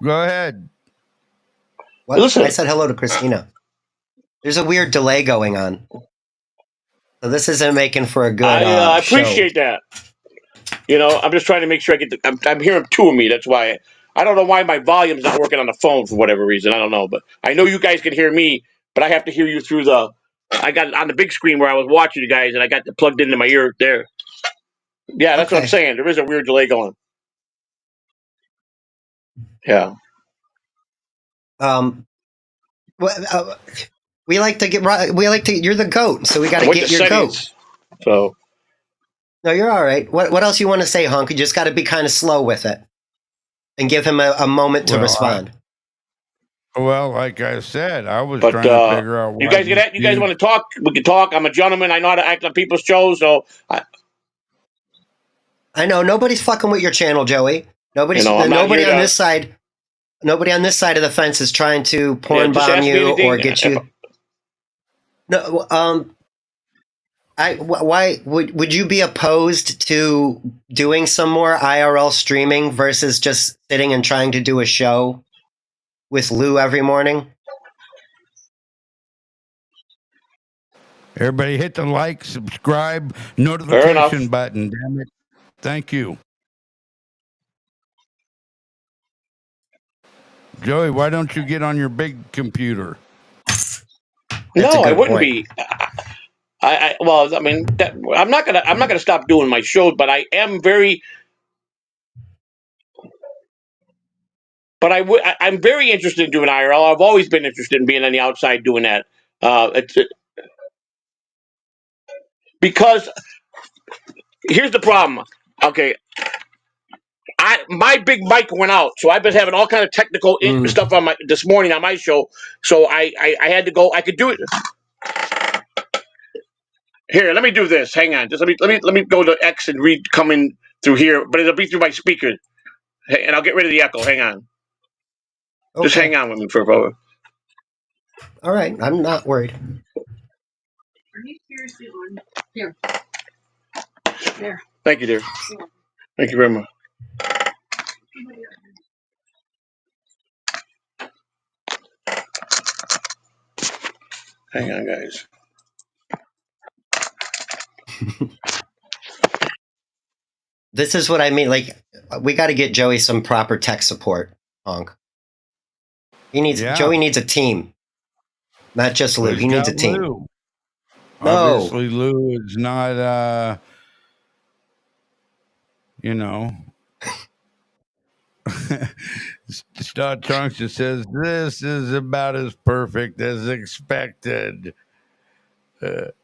Go ahead. What? Listen. I said hello to Christina. There's a weird delay going on, so this isn't making for a good. I appreciate show. that. I'm just trying to make sure I get. I'm hearing two of me. That's why I don't know why my volume's not working on the phone for whatever reason. I don't know, but I know you guys can hear me, but I have to hear you through the. I got it on the big screen where I was watching you guys, and I got it plugged into my ear there. Yeah, that's what I'm saying. There is a weird delay going. Yeah. We like to get right. You're the goat, so we got to get your goat. So. No, you're all right. What else you want to say, Hunk? You just got to be kind of slow with it, and give him a moment to respond. Well, like I said, I was trying to figure out. You guys get you guys want to talk? We can talk. I'm a gentleman. I know how to act on people's shows, so. I know nobody's fucking with your channel, Joey. Nobody on this side. Nobody on this side of the fence is trying to porn bomb you or get you. No, why would you be opposed to doing some more IRL streaming versus just sitting and trying to do a show with Lou every morning? Everybody hit the like, subscribe, notification button. Damn it. Thank you. Joey, why don't you get on your big computer? I wouldn't be. I'm not gonna stop doing my shows, but I am very. But I'm very interested in doing IRL. I've always been interested in being on the outside doing that. Because here's the problem. Okay, my big mic went out, so I've been having all kind of technical stuff on this morning on my show. So I had to go. I could do it. Here, let me do this. Hang on. Just let me go to X and read coming through here, but it'll be through my speaker, and I'll get rid of the echo. Hang on. Just hang Okay. on with me for a moment. All right. I'm not worried. Here. There. Thank you, dear. Thank you very much. Hang on, guys. This is what I mean. Like, we got to get Joey some proper tech support, Honk. Joey needs a team, not just Lou. He needs a team. Lou. No. Obviously, Lou is not, you know. Star Trunks just says, this is about as perfect as expected.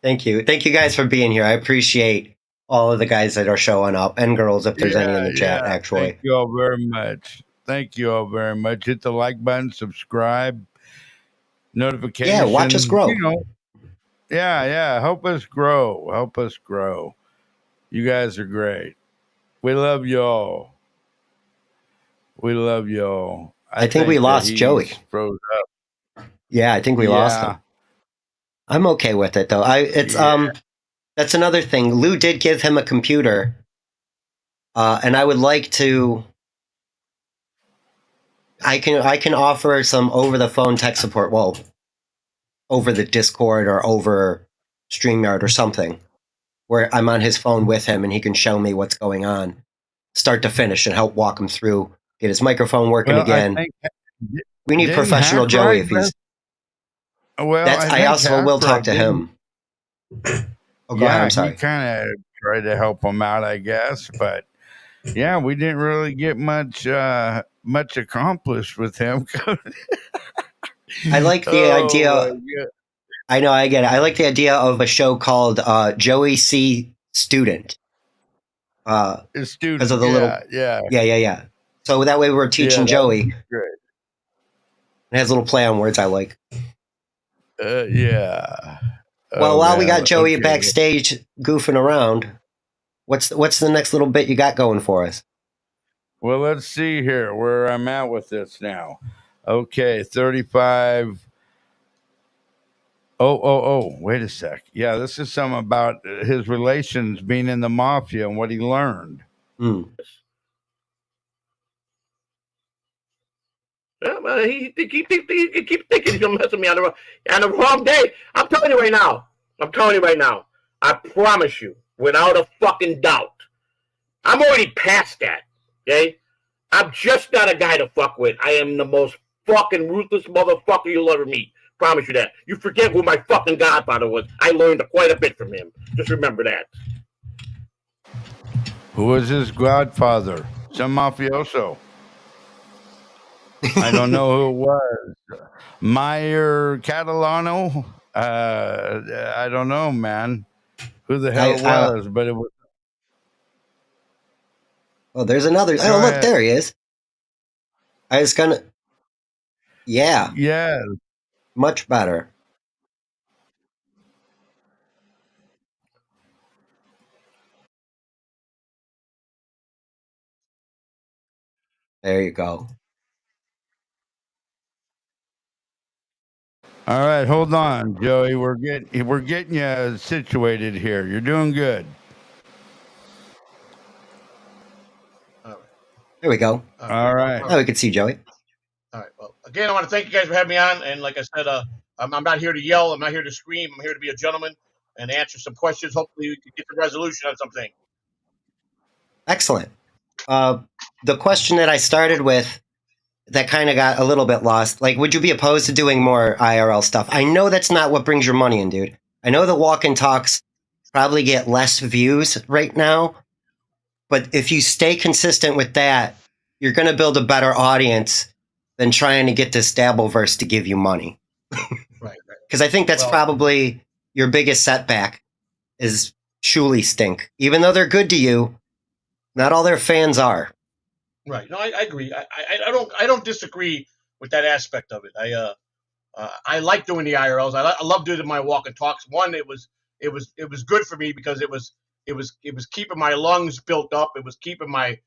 Thank you. Thank you guys for being here. I appreciate all of the guys that are showing up and girls if there's any in the chat, actually. Thank you all very much. Thank you all very much. Hit the like button, subscribe, notification. Yeah, watch us grow. You know, yeah. Help us grow. Help us grow. You guys are great. We love y'all. We love y'all. I think we lost Joey. Froze up. Yeah, I think we lost him. I'm okay with it though. That's another thing. Lou did give him a computer, and I would like to. I can offer some over the phone tech support. Well, over the Discord or over StreamYard or something, where I'm on his phone with him and he can show me what's going on, start to finish, and help walk him through. Get his microphone working again. We need professional Joey if he's. Well, I also will talk to him. Oh, go ahead. I'm sorry. He kind of tried to help him out, I guess, but yeah, we didn't really get much accomplished with him. I like the idea. I know, I get it. I like the idea of a show called Joey C. Student. Student, because of the little. Yeah. So that way we're teaching Joey. Great. It has a little play on words I like. Yeah. Well, while we got Joey backstage goofing around, what's the next little bit you got going for us? Well, let's see here where I'm at with this now. Okay, 35. Oh, wait a sec. Yeah, this is something about his relations being in the mafia and what he learned. Yeah, well, he keep thinking he's gonna mess with me on the wrong day. I'm telling you right now. I promise you, without a fucking doubt. I'm already past that. Okay? I'm just not a guy to fuck with. I am the most fucking ruthless motherfucker you'll ever meet. Promise you that. You forget who my fucking godfather was. I learned quite a bit from him. Just remember that. Who was his godfather? Some mafioso. I don't know who it was. Meyer Catalano? I don't know, man. Who the hell it was, but it was. Oh, there's another. Oh, look, there he is. I was gonna. Yeah. Yeah. Much better. There you go. All right, hold on, Joey. We're getting you situated here. You're doing good. All right. There we go. All right. Now we can see Joey. All right. Well, again, I want to thank you guys for having me on. And like I said, I'm not here to yell. I'm not here to scream. I'm here to be a gentleman and answer some questions. Hopefully, we can get the resolution on something. Excellent. The question that I started with that kind of got a little bit lost. Like, would you be opposed to doing more IRL stuff? I know that's not what brings your money in, dude. I know the walk and talks probably get less views right now, but if you stay consistent with that, you're going to build a better audience than trying to get this Dabbleverse to give you money. Right. Because I think that's probably your biggest setback is Shuli stink. Even though they're good to you, not all their fans are. Right. No, I agree. I don't disagree with that aspect of it. I like doing the IRLs. I love doing my walk and talks. One, it was it was good for me because it was keeping my lungs built up. It was keeping my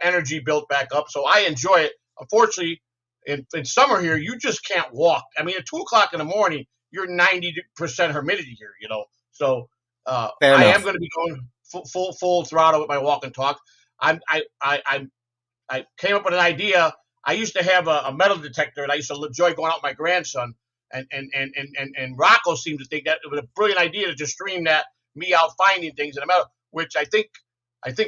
energy built back up. So I enjoy it. Unfortunately, in summer here, you just can't walk. I mean, at 2 o'clock in the morning, you're 90% humidity here. So Fair I am enough. going to be going full throttle with my walk and talk. I came up with an idea. I used to have a metal detector, and I used to enjoy going out with my grandson. And Rocco seemed to think that it was a brilliant idea to just stream that me out finding things in the metal, which I think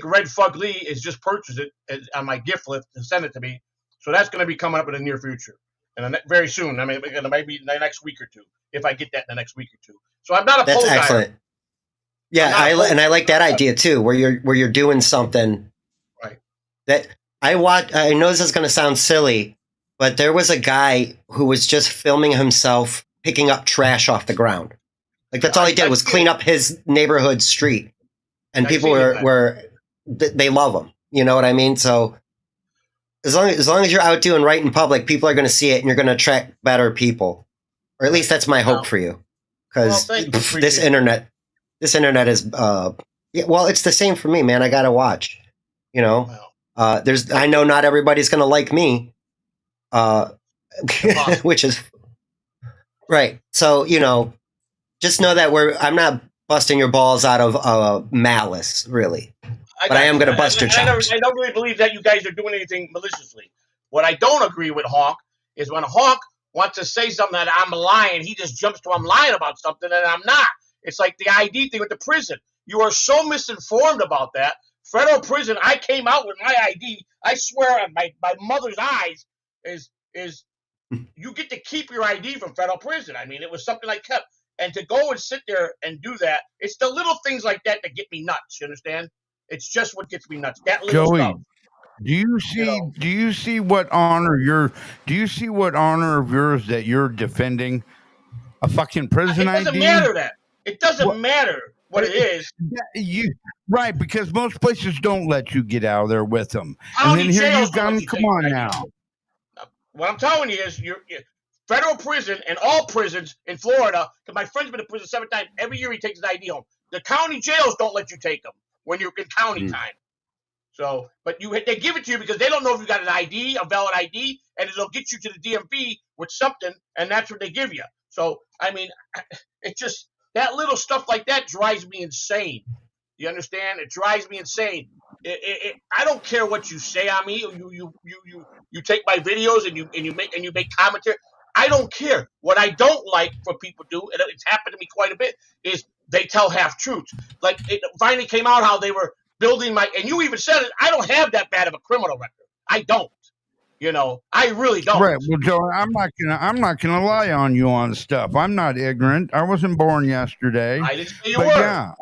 Red Fug Lee has just purchased it on my gift list and sent it to me. So that's going to be coming up in the near future, and very soon. I mean, maybe in the next week or two, if I get that in the next week or two. So I'm not a That's pole guy. excellent. Yeah, I like that idea too, where you're doing something Right. that I watch. I know this is going to sound silly, but there was a guy who was just filming himself picking up trash off the ground. Like that's all he did was clean up his neighborhood street, and people were they love him. You know what I mean? So as long as you're out doing right in public, people are going to see it, and you're going to attract better people. Or at least that's my hope for you, because this internet is well, it's the same for me, man. I gotta watch, I know not everybody's gonna like me, which is right. So just know that I'm not busting your balls out of malice, really, but I am gonna bust your chops. I don't really believe that you guys are doing anything maliciously. What I don't agree with Hawk is when Hawk wants to say something that I'm lying, he just jumps to I'm lying about something and I'm not. It's like the ID thing with the prison. You are so misinformed about that. Federal prison, I came out with my ID. I swear on my mother's eyes is you get to keep your ID from federal prison. I mean, it was something I kept. And to go and sit there and do that, it's the little things like that get me nuts. You understand? It's just what gets me nuts. That little Joey, stuff. do you see what honor of yours that you're defending? A fucking prison ID? It doesn't matter that. It doesn't matter what it is. Right, because most places don't let you get out of there with them. County and then here jails you don't come. let you Come take on it. now. What I'm telling you is, you're federal prison and all prisons in Florida. Because my friend's been in prison 7 times. Every year he takes his ID home. The county jails don't let you take them when you're in county time. So, but they give it to you because they don't know if you got an ID, a valid ID, and it'll get you to the DMV with something, and that's what they give you. So, I mean, it's just that little stuff like that drives me insane. You understand? It drives me insane. I don't care what you say on me. You take my videos and you make commentary. I don't care. What I don't like for people do, and it's happened to me quite a bit, is they tell half truths. Like it finally came out how they were building and you even said it. I don't have that bad of a criminal record. I don't. I really don't. Right. Well, Joe, I'm not gonna lie on you on stuff. I'm not ignorant. I wasn't born yesterday. I didn't say you but were. Yeah,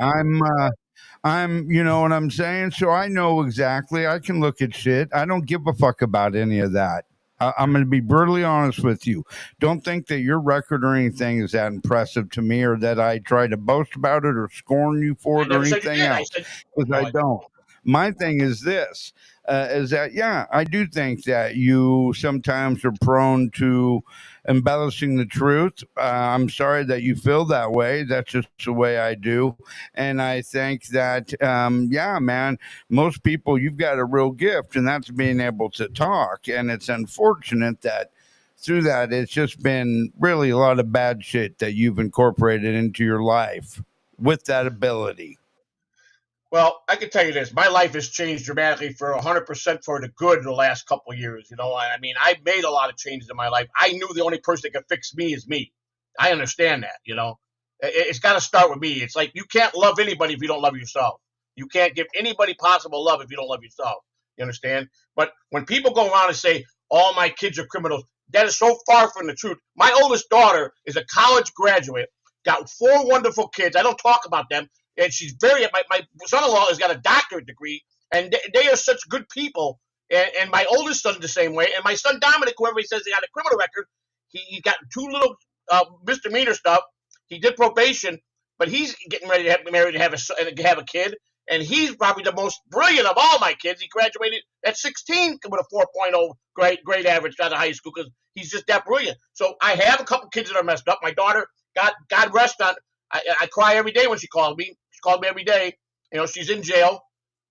I'm, you know what I'm saying? So I know exactly. I can look at shit. I don't give a fuck about any of that. I'm going to be brutally honest with you. Don't think that your record or anything is that impressive to me, or that I try to boast about it or scorn you for it or anything else. Because I don't. My thing is this, is that, yeah, I do think that you sometimes are prone to embellishing the truth. I'm sorry that you feel that way. That's just the way I do. And I think that, yeah, man, most people, you've got a real gift, and that's being able to talk. And it's unfortunate that through that, it's just been really a lot of bad shit that you've incorporated into your life with that ability. Well, I can tell you this. My life has changed dramatically for 100% for the good in the last couple of years. I mean, I've made a lot of changes in my life. I knew the only person that could fix me is me. I understand that, It's got to start with me. It's like you can't love anybody if you don't love yourself. You can't give anybody possible love if you don't love yourself. You understand? But when people go around and say, all my kids are criminals, that is so far from the truth. My oldest daughter is a college graduate, got 4 wonderful kids. I don't talk about them. And she's my son-in-law has got a doctorate degree, and they are such good people. And my oldest son's the same way. And my son Dominic, whoever he says he got a criminal record, he got 2 little misdemeanor stuff. He did probation, but he's getting ready to get married and have a kid. And he's probably the most brilliant of all my kids. He graduated at 16 with a 4.0 grade average out of high school because he's just that brilliant. So I have a couple kids that are messed up. My daughter, God rest on I cry every day when she calls me. She called me every day. She's in jail.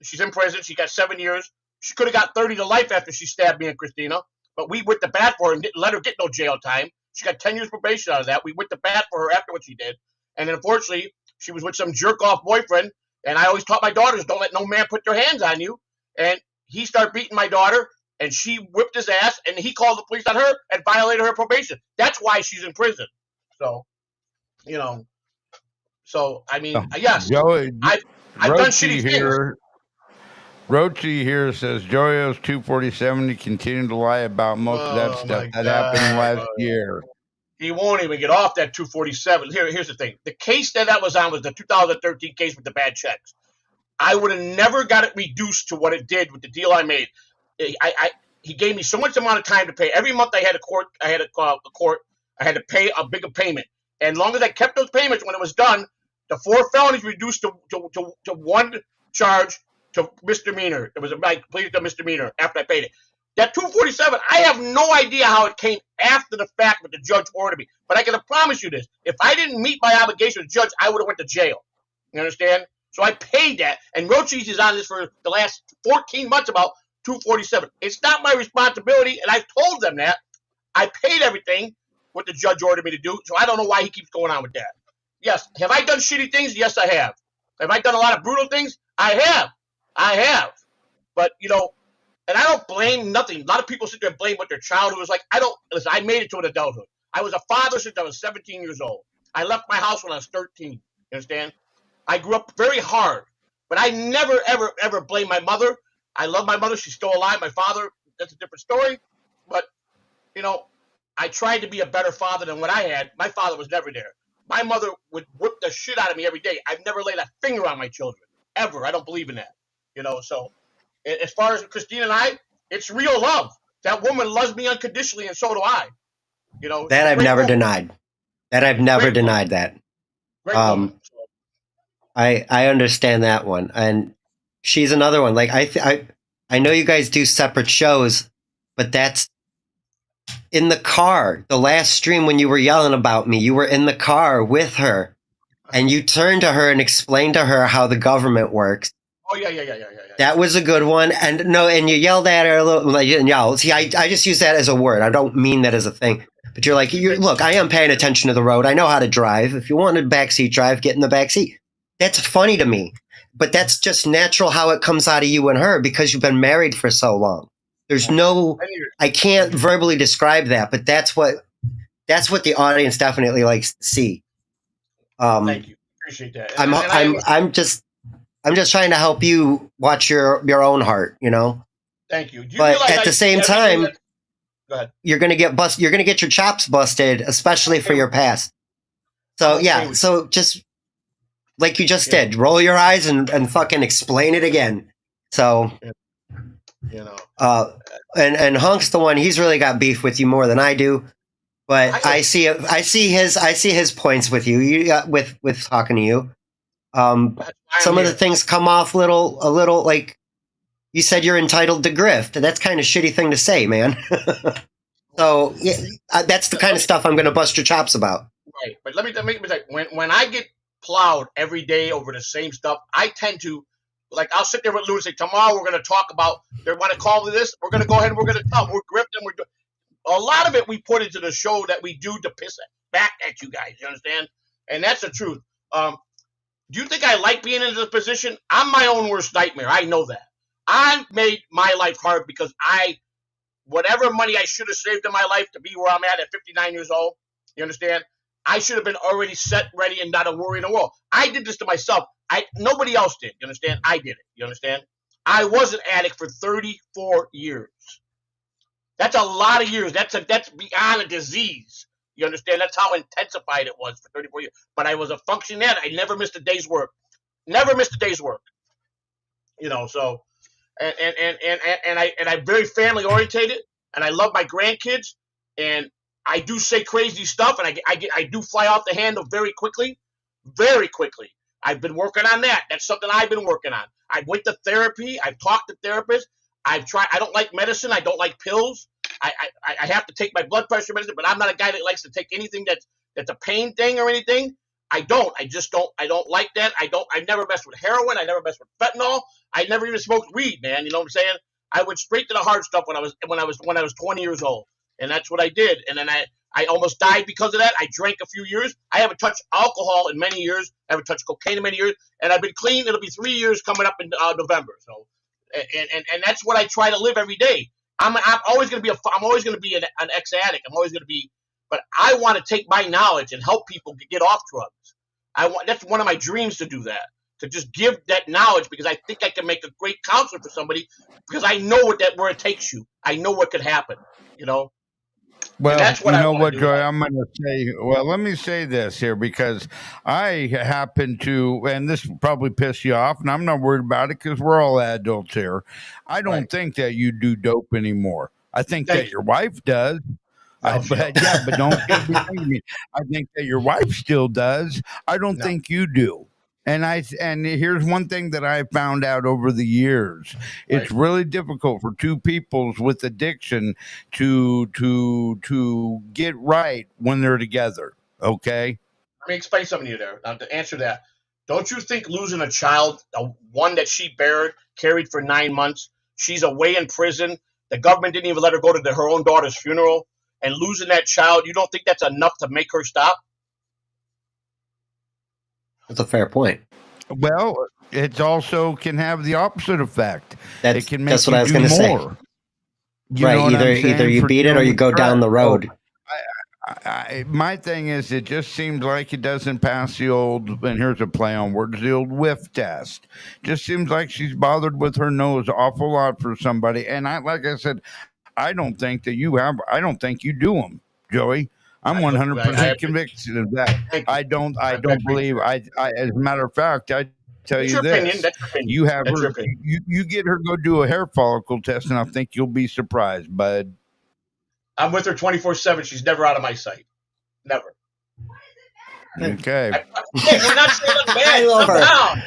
She's in prison. She got 7 years. She could have got 30 to life after she stabbed me and Christina, but we went to bat for her and didn't let her get no jail time. She got 10 years probation out of that. We went to bat for her after what she did. And then unfortunately, she was with some jerk-off boyfriend. And I always taught my daughters, don't let no man put their hands on you. And he started beating my daughter, and she whipped his ass, and he called the police on her and violated her probation. That's why she's in prison. So, I mean, yes, Joey, I've done shitty things. Rochi here says Joey 247 to continue to lie about most of that stuff that happened last year. He won't even get off that 247. Here's the thing. The case that was on was the 2013 case with the bad checks. I would have never got it reduced to what it did with the deal I made. He gave me so much amount of time to pay. Every month I had I had to pay a bigger payment. And as long as I kept those payments when it was done, the 4 felonies reduced to 1 charge to misdemeanor. It was a pleaded to misdemeanor after I paid it. That 247, I have no idea how it came after the fact, but the judge ordered me. But I can promise you this: if I didn't meet my obligation to the judge, I would have went to jail. You understand? So I paid that, and Rochis is on this for the last 14 months about 247. It's not my responsibility, and I told them that. I paid everything what the judge ordered me to do, so I don't know why he keeps going on with that. Yes, have I done shitty things? Yes, I have. Have I done a lot of brutal things? I have. But, and I don't blame nothing. A lot of people sit there and blame what their childhood was like. Listen, I made it to an adulthood. I was a father since I was 17 years old. I left my house when I was 13. You understand? I grew up very hard, but I never, ever, ever blame my mother. I love my mother. She's still alive. My father, that's a different story. But, I tried to be a better father than what I had. My father was never there. My mother would whip the shit out of me every day. I've never laid a finger on my children, ever. I don't believe in that. So as far as Christine and I, it's real love. That woman loves me unconditionally, and so do I. That I've never denied. That I've never denied that. Great woman. I understand that one, and she's another one. Like I know you guys do separate shows, but that's in the car. The last stream when you were yelling about me, you were in the car with her, and you turned to her and explained to her how the government works. Oh yeah. That was a good one, and you yelled at her a little. Like, yell. See, I just use that as a word. I don't mean that as a thing. But you're like, look, I am paying attention to the road. I know how to drive. If you want a backseat drive, get in the backseat. That's funny to me, but that's just natural how it comes out of you and her because you've been married for so long. There's I can't verbally describe that, but that's what the audience definitely likes to see. Thank you, appreciate that. I'm just trying to help you watch your own heart, Thank you. But at the same time, go ahead. You're gonna get You're gonna get your chops busted, especially for your past. So yeah, so just like you just did, roll your eyes and fucking explain it again. So, and Hunk's the one. He's really got beef with you more than I do. But I see his points with you. With talking to you. Some of the things come off a little like you said you're entitled to grift. That's kind of shitty thing to say, man. So yeah, that's the kind of stuff I'm going to bust your chops about. Right, but let me say, when I get plowed every day over the same stuff, I tend to, I'll sit there with Lou and say, tomorrow we're going to talk about, they want to call me this, we're going to go ahead and we're going to tell them, we're grifting, we're doing. A lot of it we put into the show that we do to piss back at you guys, you understand? And that's the truth. Do you think I like being in this position? I'm my own worst nightmare. I know that. I made my life hard because whatever money I should have saved in my life to be where I'm at 59 years old, you understand? I should have been already set, ready, and not a worry in the world. I did this to myself. Nobody else did, you understand? I did it, you understand? I was an addict for 34 years. That's a lot of years. That's beyond a disease. You understand? That's how intensified it was for 34 years. But I was a functioning addict. I never missed a day's work. Never missed a day's work. So and I'm very family orientated, and I love my grandkids, and I do say crazy stuff, and I do fly off the handle very quickly. Very quickly. I've been working on that. That's something I've been working on. I went to therapy. I've talked to therapists. I've tried. I don't like medicine. I don't like pills. I have to take my blood pressure medicine, but I'm not a guy that likes to take anything that's a pain thing or anything. I don't. I just don't. I don't like that. I never messed with heroin. I never messed with fentanyl. I never even smoked weed, man. You know what I'm saying? I went straight to the hard stuff when I was 20 years old, and that's what I did. And then I almost died because of that. I drank a few years. I haven't touched alcohol in many years. I haven't touched cocaine in many years, and I've been clean. It'll be 3 years coming up in November. So, and that's what I try to live every day. I'm always going to be I'm always going to be an ex addict. I'm always going to be, but I want to take my knowledge and help people get off drugs. That's one of my dreams, to do that, to just give that knowledge, because I think I can make a great counselor for somebody, because I know where it takes you. I know what could happen, you know. Well, And that's what you I know want what, to do. Joy, I'm going to say, well, let me say this here, because I happen to, and this will probably piss you off, and I'm not worried about it because we're all adults here. I don't Right. think that you do dope anymore. I think Thank that your wife does. No, she But don't. yeah, but don't get me thinking. I think that your wife still does. I don't No. think you do. And here's one thing that I found out over the years. It's Right. really difficult for two peoples with addiction to get right when they're together. Okay? Let me explain something to you there. To answer that, don't you think losing a child, one that she carried for 9 months, she's away in prison, the government didn't even let her go to her own daughter's funeral, and losing that child, you don't think that's enough to make her stop? That's a fair point. Well, it also can have the opposite effect. That's It can that's make what you I was do going to say. more. You Right. know what I'm Either saying? you For beat it or dealing you with go stress. down the So road. my thing is, it just seems like it doesn't pass the old, and here's a play on words, the old whiff test. Just seems like she's bothered with her nose awful lot for somebody. And like I said, I don't think you do them, Joey. I'm I 100% convinced of that. thank you. I don't believe, as a matter of fact, I tell That's you your opinion. this, That's your opinion. you have That's your her, opinion. you get her go do a hair follicle test, and I think you'll be surprised, bud. I'm with her 24/7. She's never out of my sight. Never. Okay. Hey, we're not saying nothing I bad. love Calm her. down.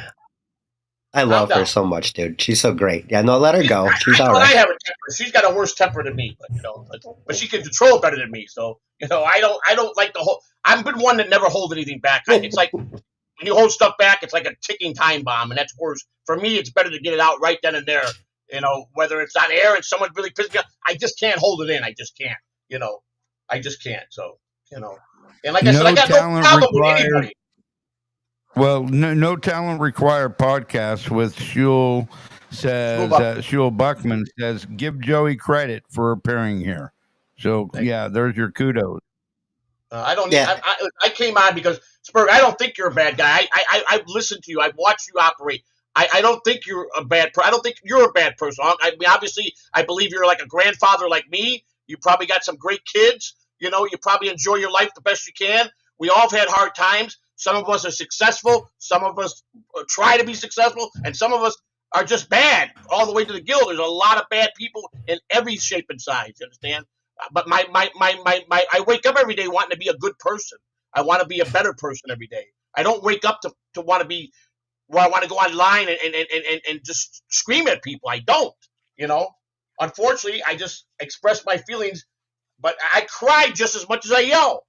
I Calm love her down. so much, dude. She's so great. Yeah, no, let her go. She's I all know I right. have a temper. She's got a worse temper than me, but she can control it better than me. So I don't like the whole. I've been one that never hold anything back. It's like when you hold stuff back, it's like a ticking time bomb, and that's worse. For me, it's better to get it out right then and there. Whether it's on air and someone really pisses me off, I just can't hold it in. I just can't. I just can't. So and like I said, I No got no talent problem with required. anybody. Well, no talent required podcast with Shul Shul Buckman says, give Joey credit for appearing here. So Thank yeah, there's your kudos. I don't need. Yeah. I came on because Spurg. I don't think you're a bad guy. I've listened to you. I've watched you operate. I don't think you're a bad. I don't think you're a bad person. I mean, obviously, I believe you're like a grandfather like me. You probably got some great kids. You probably enjoy your life the best you can. We all have had hard times. Some of us are successful. Some of us try to be successful, and some of us are just bad all the way to the gill. There's a lot of bad people in every shape and size. You understand? But I wake up every day wanting to be a good person. I want to be a better person every day. I don't wake up to want to be where I want to go online and just scream at people. I don't, Unfortunately, I just express my feelings, but I cry just as much as I yell.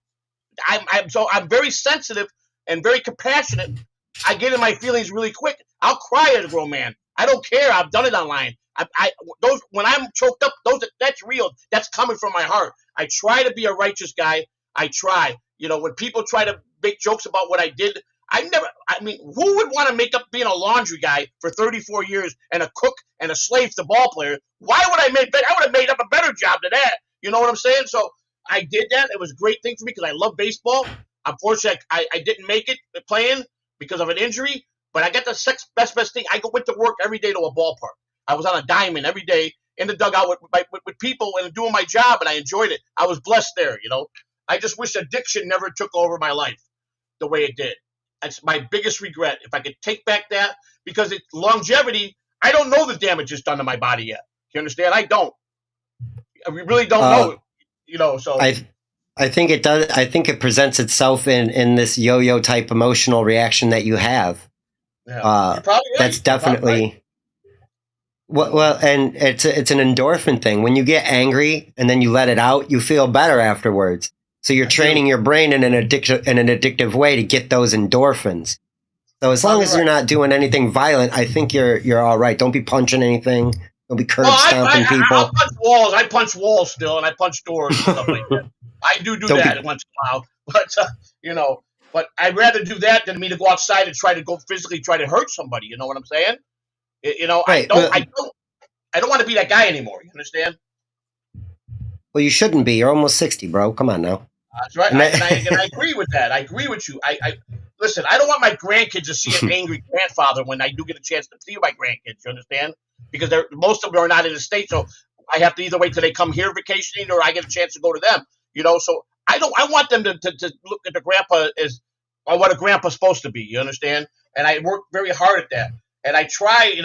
I'm very sensitive and very compassionate. I get in my feelings really quick. I'll cry as a grown man. I don't care. I've done it online. Those when I'm choked up, that's real. That's coming from my heart. I try to be a righteous guy. I try. When people try to make jokes about what I did, I mean, who would want to make up being a laundry guy for 34 years and a cook and a slave to ball player? Why would I would have made up a better job than that. You know what I'm saying? So I did that. It was a great thing for me because I love baseball. Unfortunately, I didn't make it playing because of an injury, but I got the best thing. I went to work every day to a ballpark. I was on a diamond every day in the dugout with people and doing my job, and I enjoyed it. I was blessed there, I just wish addiction never took over my life the way it did. That's my biggest regret. If I could take back that, because it's longevity, I don't know the damage it's done to my body yet. You understand? I don't. We really don't know. So I think it does. I think it presents itself in this yo-yo type emotional reaction that you have. yeah, you're probably right. That's definitely well, and it's an endorphin thing. When you get angry and then you let it out, you feel better afterwards. So you're training your brain in an addictive way to get those endorphins. So as long as you're not doing anything violent, I think you're all right. Don't be punching anything. Don't be curb stomping people. I'll punch walls. I punch walls still, and I punch doors and stuff like that. I do that once in a while, but but I'd rather do that than me to go outside and try to physically hurt somebody. You know what I'm saying? Right, I don't want to be that guy anymore. You understand? Well, you shouldn't be. You're almost 60, bro. Come on now. That's right. And I agree with that. I agree with you. I listen. I don't want my grandkids to see an angry grandfather when I do get a chance to see my grandkids. You understand? Because most of them are not in the state, so I have to either wait till they come here vacationing or I get a chance to go to them. So I want them to look at the grandpa as what a grandpa's supposed to be. You understand? And I work very hard at that. And I try.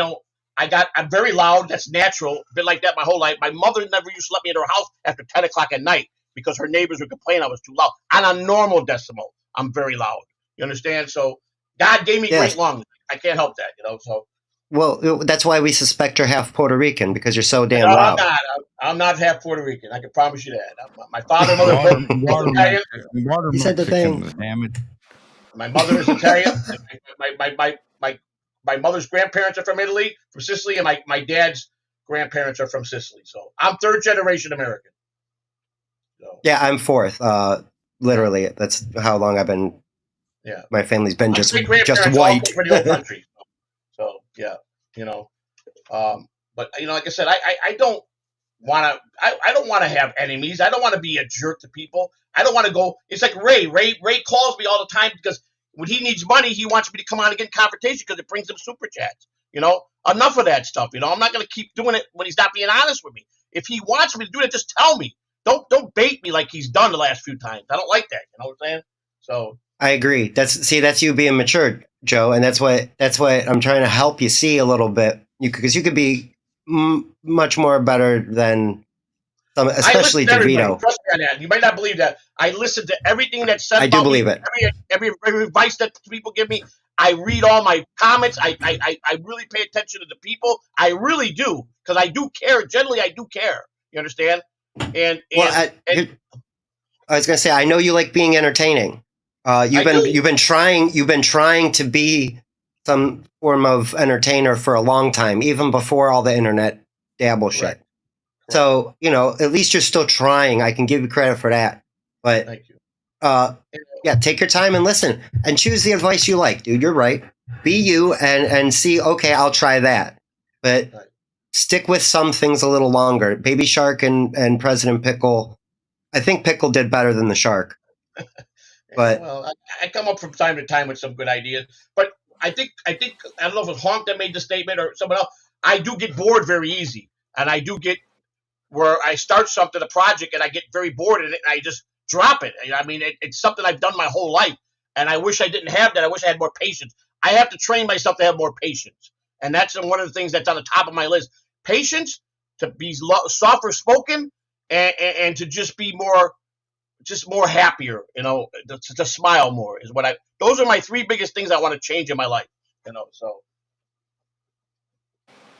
I'm very loud. That's natural. Been like that my whole life. My mother never used to let me in her house after 10 o'clock at night because her neighbors would complain I was too loud. On a normal decimal, I'm very loud. You understand? So God gave me great lungs. I can't help that. So. Well, that's why we suspect you're half Puerto Rican, because you're so damn loud. I'm not half Puerto Rican. I can promise you that. My father and mother both Italian. You said the thing. Damn it. My mother is Italian. My mother's grandparents are from Italy, from Sicily, and my dad's grandparents are from Sicily. So I'm third generation American. So. Yeah, I'm fourth. Literally, that's how long I've been. Yeah, my family's been just white. Pretty old country. So yeah, but like I said, I don't want to. I don't want to have enemies. I don't want to be a jerk to people. I don't want to go. It's like Ray. Ray calls me all the time because when he needs money, he wants me to come on and get confrontation because it brings him super chats. Enough of that stuff. I'm not going to keep doing it when he's not being honest with me. If he wants me to do it, just tell me. Don't bait me like he's done the last few times. I don't like that. You know what I'm saying? So I agree. That's you being mature, Joe, and that's what I'm trying to help you see a little bit. Because you could be much more better than some, especially DeVito. Trust me on that. You might not believe that. I listen to everything that's said. I do believe it. Every advice that people give me. I read all my comments. I really pay attention to the people. I really do because I do care. Generally, I do care. You understand? I was gonna say I know you like being entertaining. You've been trying to be some form of entertainer for a long time, even before all the internet dabble shit. Right. So at least you're still trying. I can give you credit for that. But thank you. Yeah, take your time and listen and choose the advice you like, dude. You're right. Be you and see. Okay, I'll try that, but stick with some things a little longer. Baby Shark and President Pickle. I think Pickle did better than the Shark. But I come up from time to time with some good ideas. But I think I don't know if it was Honk that made the statement or someone else. I do get bored very easy, and I do get where I start something, a project, and I get very bored in it, and I just drop it. I mean, it's something I've done my whole life, and I wish I didn't have that. I wish I had more patience. I have to train myself to have more patience, and that's one of the things that's on the top of my list. Patience, to be softer spoken, and to just be more happier, to smile more is what those are my three biggest things I want to change in my life, so.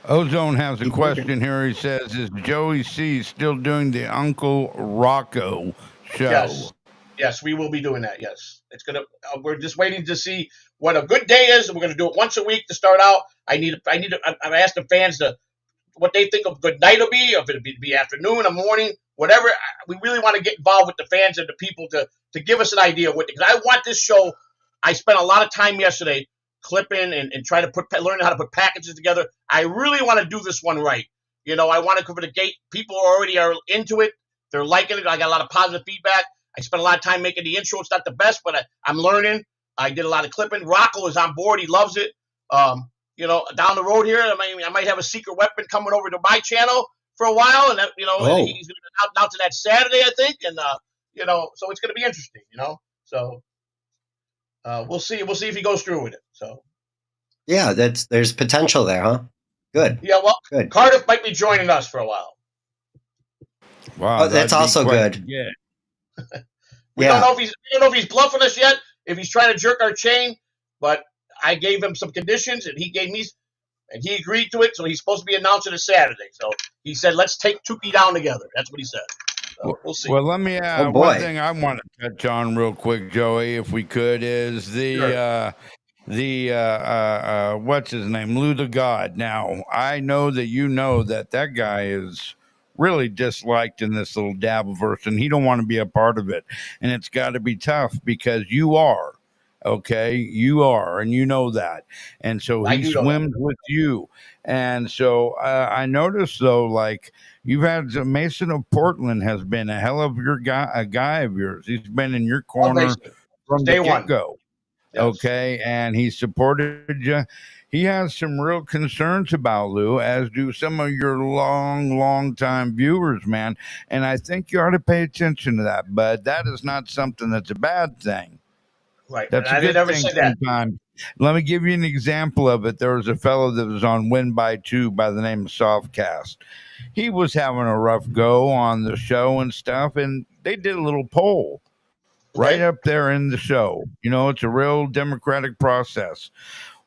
Ozone has a question here. He says, is Joey C still doing the Uncle Rocco show? Yes, we will be doing that. Yes, it's gonna. We're just waiting to see what a good day is. We're gonna do it once a week to start out. I've asked the fans what they think a good night will be, if it'll be afternoon or morning, whatever. We really want to get involved with the fans and the people to give us an idea of what. Because I want this show. I spent a lot of time yesterday clipping and trying to learning how to put packages together. I really want to do this one right. I want to cover the gate. People already are into it. They're liking it. I got a lot of positive feedback. I spent a lot of time making the intro. It's not the best, but I'm learning. I did a lot of clipping. Rocco is on board. He loves it. Down the road here, I might have a secret weapon coming over to my channel for a while, and he's going to announce it that Saturday, I think, and so it's going to be interesting, So we'll see. We'll see if he goes through with it. So yeah, there's potential there, huh? Good. Yeah, well, good. Cardiff might be joining us for a while. Wow, that's also good. Yeah. We don't know if he's bluffing us yet, if he's trying to jerk our chain, but I gave him some conditions, and he agreed to it. So he's supposed to be announcing it Saturday. So he said, "Let's take Tukey down together." That's what he said. So we'll see. Well, let me Oh one boy. thing I want to touch on real quick, Joey, if we could, is Sure. the what's his name, Lou the God. Now, I know that you know that that guy is really disliked in this little Dabbleverse, and he don't want to be a part of it, and it's got to be tough because you are. Okay, you are, and you know that, and so I he do know that. swims with you, and so I noticed though, like you've had Mason of Portland has been a hell of your guy, a guy of yours. He's been in your All corner basement. from the Day get one. go. Yes. Okay, and he supported you. He has some real concerns about Lou, as do some of your long time viewers, man. And I think you ought to pay attention to that. But that is not something that's a bad thing. Right. And That's a I didn't good ever thing say that. sometimes. Let me give you an example of it. There was a fellow that was on Win by Two by the name of Softcast. He was having a rough go on the show and stuff, and they did a little poll right Okay. up there in the show. You know, it's a real democratic process.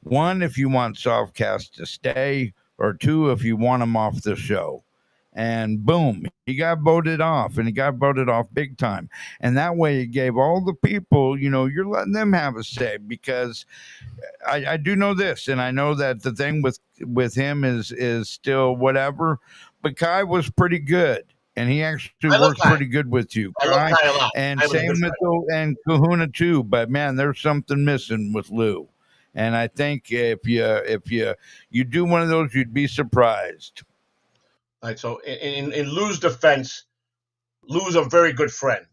One, if you want Softcast to stay, or two, if you want him off the show. And boom, he got voted off, and he got voted off big time. And that way, it gave all the people, you know, you're letting them have a say, because I do know this, and I know that the thing with him is still whatever. But Kai was pretty good, and he actually I love works Kai. pretty good with you, I love Kai, Kai a lot. and I was a same good with friend. and Kahuna too. But man, there's something missing with Lou, and I think if you do one of those, you'd be surprised. All right. So in Lou's defense, Lou's a very good friend.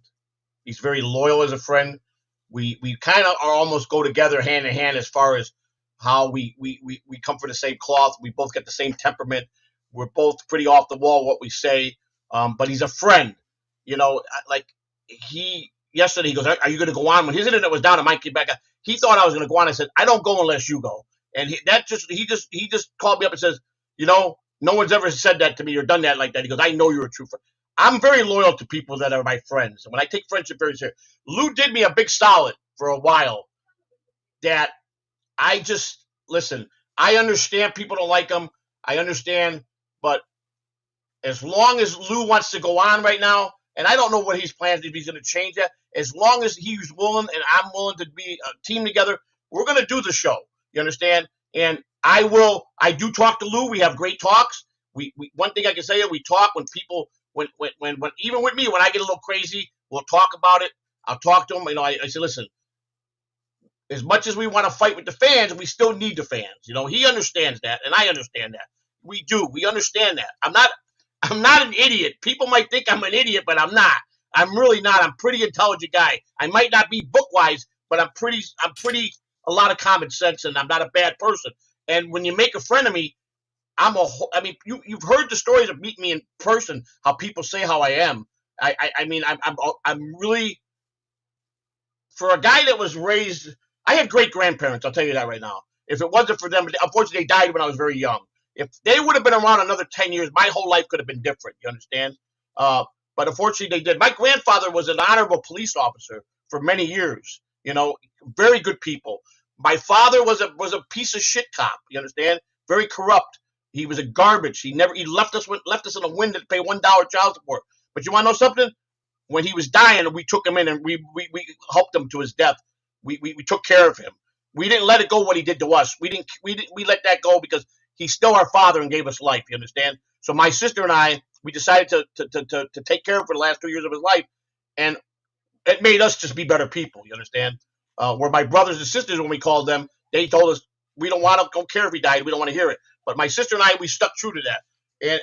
He's very loyal as a friend. We kind of are almost go together hand in hand as far as how we come from the same cloth. We both get the same temperament. We're both pretty off the wall what we say. But he's a friend. You know, like he yesterday he goes, "Are you going to go on?" When his internet was down, and Mike came back. He thought I was going to go on. I said, "I don't go unless you go." And he just called me up and says, "You know, no one's ever said that to me or done that like that." He goes, "I know you're a true friend." I'm very loyal to people that are my friends. And when I take friendship very serious, Lou did me a big solid for a while that I just listen. I understand people don't like him. I understand, but as long as Lou wants to go on right now, and I don't know what he's plans if he's going to change that. As long as he's willing and I'm willing to be a team together, we're going to do the show. You understand? And I will. I do talk to Lou. We have great talks. We one thing I can say is we talk when people when even with me when I get a little crazy, we'll talk about it. I'll talk to him. You know, I say, listen, as much as we want to fight with the fans, we still need the fans. You know, he understands that, and I understand that. We do. We understand that. I'm not an idiot. People might think I'm an idiot, but I'm not. I'm really not. I'm a pretty intelligent guy. I might not be book wise, but I'm pretty a lot of common sense, and I'm not a bad person. And when you make a friend of me, I mean, you've heard the stories of meeting me in person, how people say how I am. I mean, I'm really for a guy that was raised. I had great grandparents. I'll tell you that right now. If it wasn't for them, unfortunately, they died when I was very young. If they would have been around another 10 years, my whole life could have been different. You understand? Uh, but unfortunately, they did. My grandfather was an honorable police officer for many years. You know, very good people. My father was a piece of shit cop. You understand? Very corrupt. He was a garbage. He left us in a wind to pay $1 child support. But you want to know something? When he was dying, we took him in and we helped him to his death. We took care of him. We didn't let it go what he did to us. We let that go because he's still our father and gave us life. You understand? So my sister and I, we decided to take care of him for the last 2 years of his life, and it made us just be better people. You understand? Where my brothers and sisters, when we called them, they told us we don't care if he died. We don't want to hear it. But my sister and I, we stuck true to that,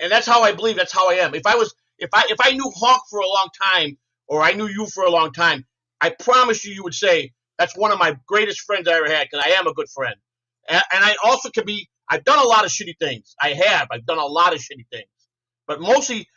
and that's how I believe. That's how I am. If I knew Honk for a long time, or I knew you for a long time, I promise you would say that's one of my greatest friends I ever had because I am a good friend, and I also can be. I've done a lot of shitty things. I've done a lot of shitty things, but mostly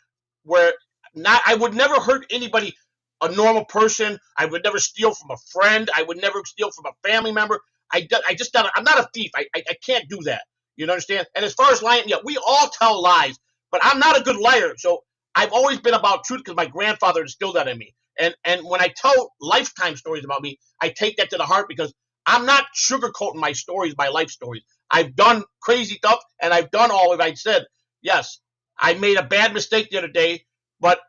where not. I would never hurt anybody. A normal person. I would never steal from a friend. I would never steal from a family member. I just don't. I'm not a thief. I can't do that. You understand? And as far as lying, yeah, we all tell lies, but I'm not a good liar. So I've always been about truth because my grandfather instilled that in me. And when I tell lifetime stories about me, I take that to the heart because I'm not sugarcoating my stories, my life stories. I've done crazy stuff, and I've done all of it. I said, yes, I made a bad mistake the other day, but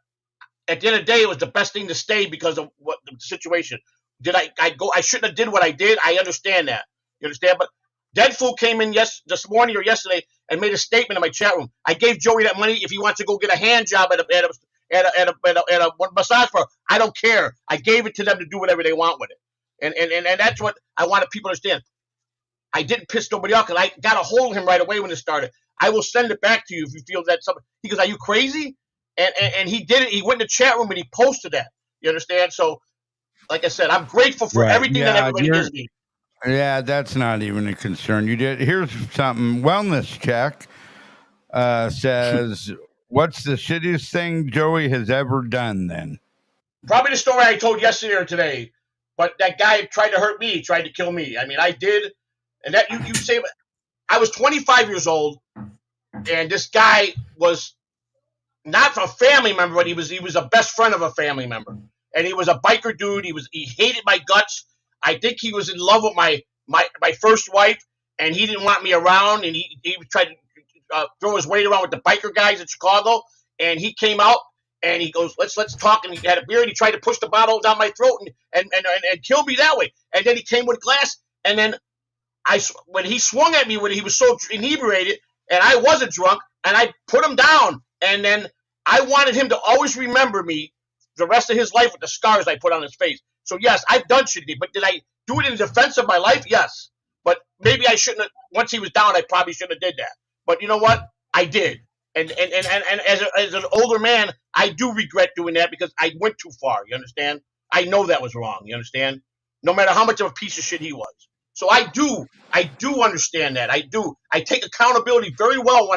at the end of the day, it was the best thing to stay because of what the situation. Did I go? I shouldn't have did what I did. I understand that. You understand? But Deadpool came in this morning or yesterday and made a statement in my chat room. I gave Joey that money if he wants to go get a hand job at a massage parlor. I don't care. I gave it to them to do whatever they want with it. And that's what I wanted people to understand. I didn't piss nobody off because I got a hold of him right away when it started. I will send it back to you if you feel that something. He goes, "Are you crazy?" And he did it. He went in the chat room and he posted that. You understand? So, like I said, I'm grateful for everything that everybody gives me. Yeah, that's not even a concern. You did. Here's something. Wellness check says, "What's the shittiest thing Joey has ever done?" Then probably the story I told yesterday or today. But that guy tried to hurt me, tried to kill me. I mean, I did, and that you say, I was 25 years old, and this guy was not a family member, but he was a best friend of a family member, and he was a biker dude. He hated my guts. I think he was in love with my first wife, and he didn't want me around, and he tried to throw his weight around with the biker guys in Chicago, and he came out. And he goes, let's talk. And he had a beer, and he tried to push the bottle down my throat and kill me that way. And then he came with glass. And then when he swung at me, when he was so inebriated, and I wasn't drunk, and I put him down. And then I wanted him to always remember me the rest of his life with the scars I put on his face. So yes, I've done shitty, but did I do it in defense of my life? Yes. But maybe I shouldn't have. Once he was down, I probably shouldn't have did that. But you know what? I did. And as an older man, I do regret doing that because I went too far. You understand? I know that was wrong. You understand? No matter how much of a piece of shit he was. So I do understand that. I do. I take accountability very well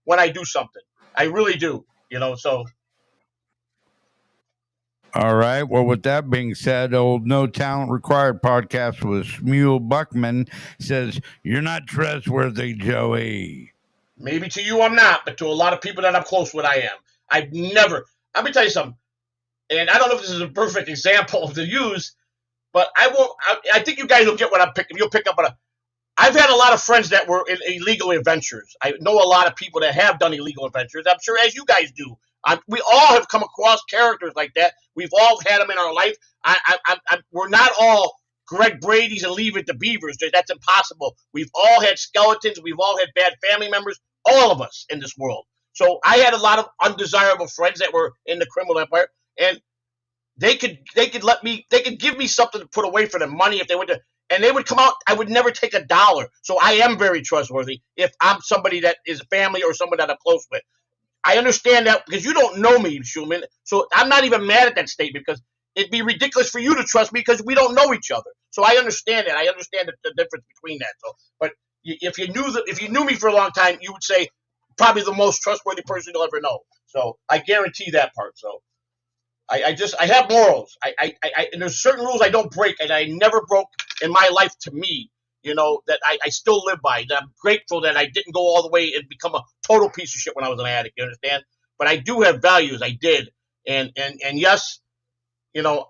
when I do something. I really do. You know. So. All right. Well, with that being said, old No Talent Required podcast with Shmuel Buckman says, "You're not trustworthy, Joey." Maybe to you I'm not, but to a lot of people that I'm close with, I am. I've never. Let me tell you something, and I don't know if this is a perfect example to use, but I won't. I think you guys will get what I'm picking. You'll pick up on it. I've had a lot of friends that were in illegal adventures. I know a lot of people that have done illegal adventures. I'm sure as you guys do. We all have come across characters like that. We've all had them in our life. We're not all Greg Brady's and Leave It to Beavers. That's impossible. We've all had skeletons. We've all had bad family members. All of us in this world. So I had a lot of undesirable friends that were in the criminal empire, and they could give me something to put away for them, money if they went to, and they would come out. I would never take $1. So I am very trustworthy if I'm somebody that is family or someone that I'm close with. I understand that because you don't know me, Schumann. So I'm not even mad at that statement because it'd be ridiculous for you to trust me because we don't know each other. So I understand that. I understand the difference between that. So, but if you knew me for a long time, you would say probably the most trustworthy person you'll ever know. So I guarantee that part. So I have morals. And there's certain rules I don't break, and I never broke in my life. To me, you know, that I still live by. That I'm grateful that I didn't go all the way and become a total piece of shit when I was an addict. You understand? But I do have values. I did, and yes, you know,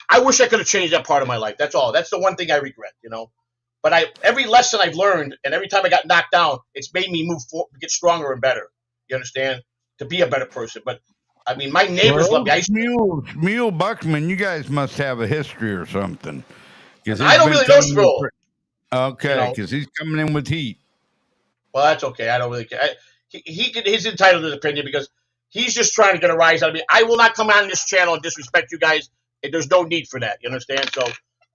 I wish I could have changed that part of my life. That's all. That's the one thing I regret. You know. But every lesson I've learned, and every time I got knocked down, it's made me move forward, get stronger and better. You understand? To be a better person. But I mean, my neighbors love me. Mule Buckman, you guys must have a history or something. I don't really know Shmuel. Okay, because he's coming in with heat. Well, that's okay. I don't really care. He's entitled to his opinion because he's just trying to get a rise out of me. I will not come on this channel and disrespect you guys. There's no need for that. You understand? So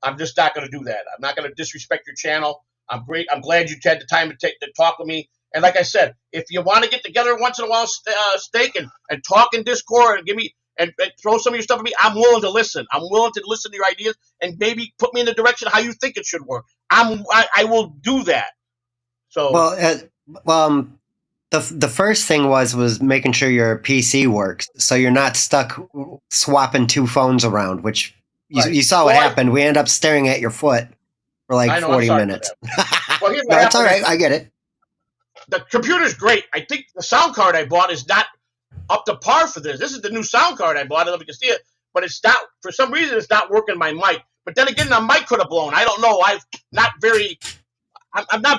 I'm just not going to do that. I'm not going to disrespect your channel. I'm great. I'm glad you had the time to talk with me. And like I said, if you want to get together once in a while, steak and talk in Discord and give me and throw some of your stuff at me, I'm willing to listen. I'm willing to listen to your ideas and maybe put me in the direction how you think it should work. I will do that. So the first thing was making sure your PC works, so you're not stuck swapping two phones around, which you saw what happened. We end up staring at your foot for like 40 minutes. Well, here's what that's all right. I get it. The computer's great. I think the sound card I bought is not up to par for this. This is the new sound card I bought. I don't know if you can see it, but it's not, for some reason, it's not working my mic. But then again, the mic could have blown. I don't know. I'm not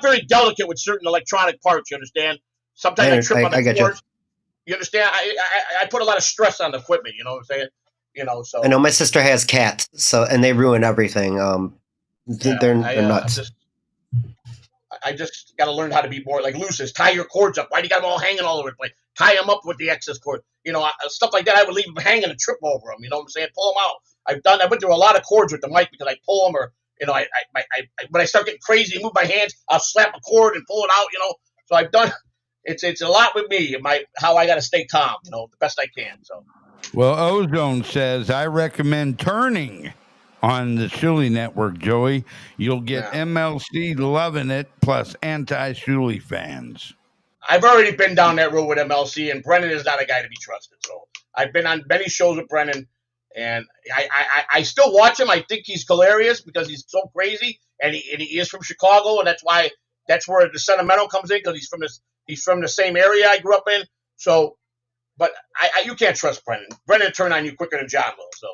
very delicate with certain electronic parts, you understand? Sometimes I trip on the cords. You understand? I put a lot of stress on the equipment. You know what I'm saying? You know, so I know my sister has cats, and they ruin everything. yeah, They're nuts. I just got to learn how to be more like Lucis. Tie your cords up. Why do you got them all hanging all over the place? Tie them up with the excess cord. You know, stuff like that. I would leave them hanging and trip over them. You know what I'm saying? Pull them out. I went through a lot of cords with the mic because I pull them, or you know, when I start getting crazy and move my hands, I'll slap a cord and pull it out. You know, so I've done. It's a lot with me. How I got to stay calm. You know, the best I can. So. Well, Ozone says, I recommend turning on the Shuley Network, Joey. You'll get MLC loving it, plus anti-Shuley fans. I've already been down that road with MLC, and Brennan is not a guy to be trusted. So I've been on many shows with Brennan, and I still watch him. I think he's hilarious because he's so crazy, and he is from Chicago, and that's where the sentimental comes in because he's from the same area I grew up in. So, but you can't trust Brennan. Brennan turned on you quicker than John will. So,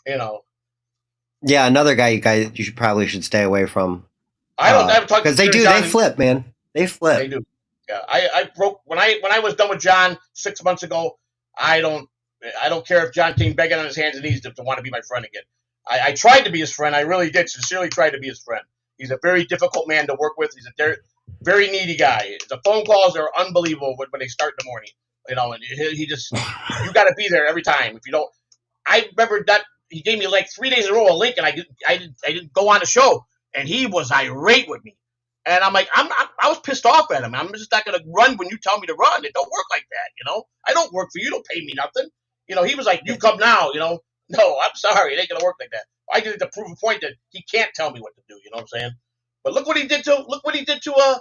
you know. Yeah, another guy you should stay away from. I haven't talked because they flip, man. They flip. They do. Yeah, I broke when I was done with John 6 months ago. I don't care if John came begging on his hands and knees to want to be my friend again. I tried to be his friend. I really did sincerely try to be his friend. He's a very difficult man to work with. He's a very needy guy. The phone calls are unbelievable when they start in the morning. You know, and he just you got to be there every time. If you don't, I remember that he gave me like 3 days in a row a link, and I didn't go on the show, and he was irate with me. And I'm like, I was pissed off at him. I'm just not going to run when you tell me to run. It don't work like that, you know. I don't work for you. You don't pay me nothing. You know, he was like, you come now, you know. No, I'm sorry. It ain't going to work like that. I did it to prove a point that he can't tell me what to do. You know what I'm saying? But look what he did to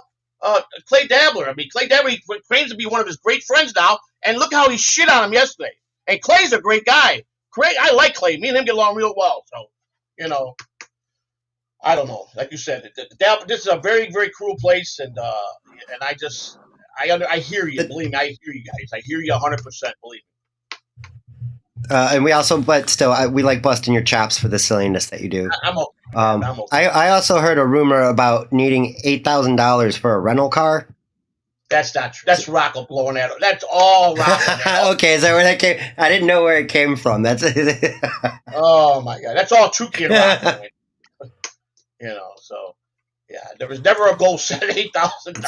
Clay Dabbler. I mean, Clay Dabbler, he claims to be one of his great friends now. And look how he shit on him yesterday. And Clay's a great guy. I like Clay. Me and him get along real well. So, you know. I don't know. Like you said, this is a very, very cruel place, and I hear you. Believe me, I hear you guys. I hear you 100%. Believe me. And we also, but still, we like busting your chops for the silliness that you do. I'm okay. I'm okay. I also heard a rumor about needing $8,000 for a rental car. That's not true. That's Rocco blowing at it. That's all Rocco. Okay, is that where that came? I didn't know where it came from. That's. Oh my God, that's all Tukey and Rocco. You know, so yeah, there was never a goal set at $8,000.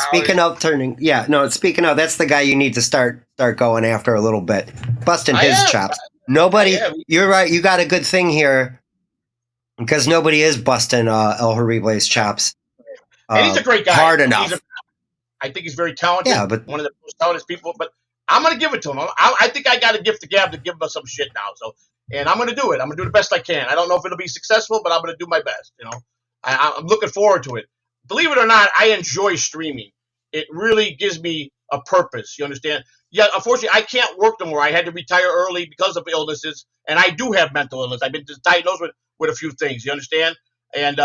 Speaking of that's the guy you need to start going after a little bit, busting his chops. Nobody, you're right. You got a good thing here because nobody is busting El Horrible's chops. And he's a great guy. Hard enough. I think he's very talented. Yeah, but one of the most talented people. But I'm gonna give it to him. I think I got a gift to Gab to give him some shit now. So, and I'm gonna do it. I'm gonna do the best I can. I don't know if it'll be successful, but I'm gonna do my best. You know. I'm looking forward to it. Believe it or not, I enjoy streaming. It really gives me a purpose. You understand? Yeah, unfortunately, I can't work no more. I had to retire early because of illnesses, and I do have mental illness. I've been diagnosed with a few things. You understand? And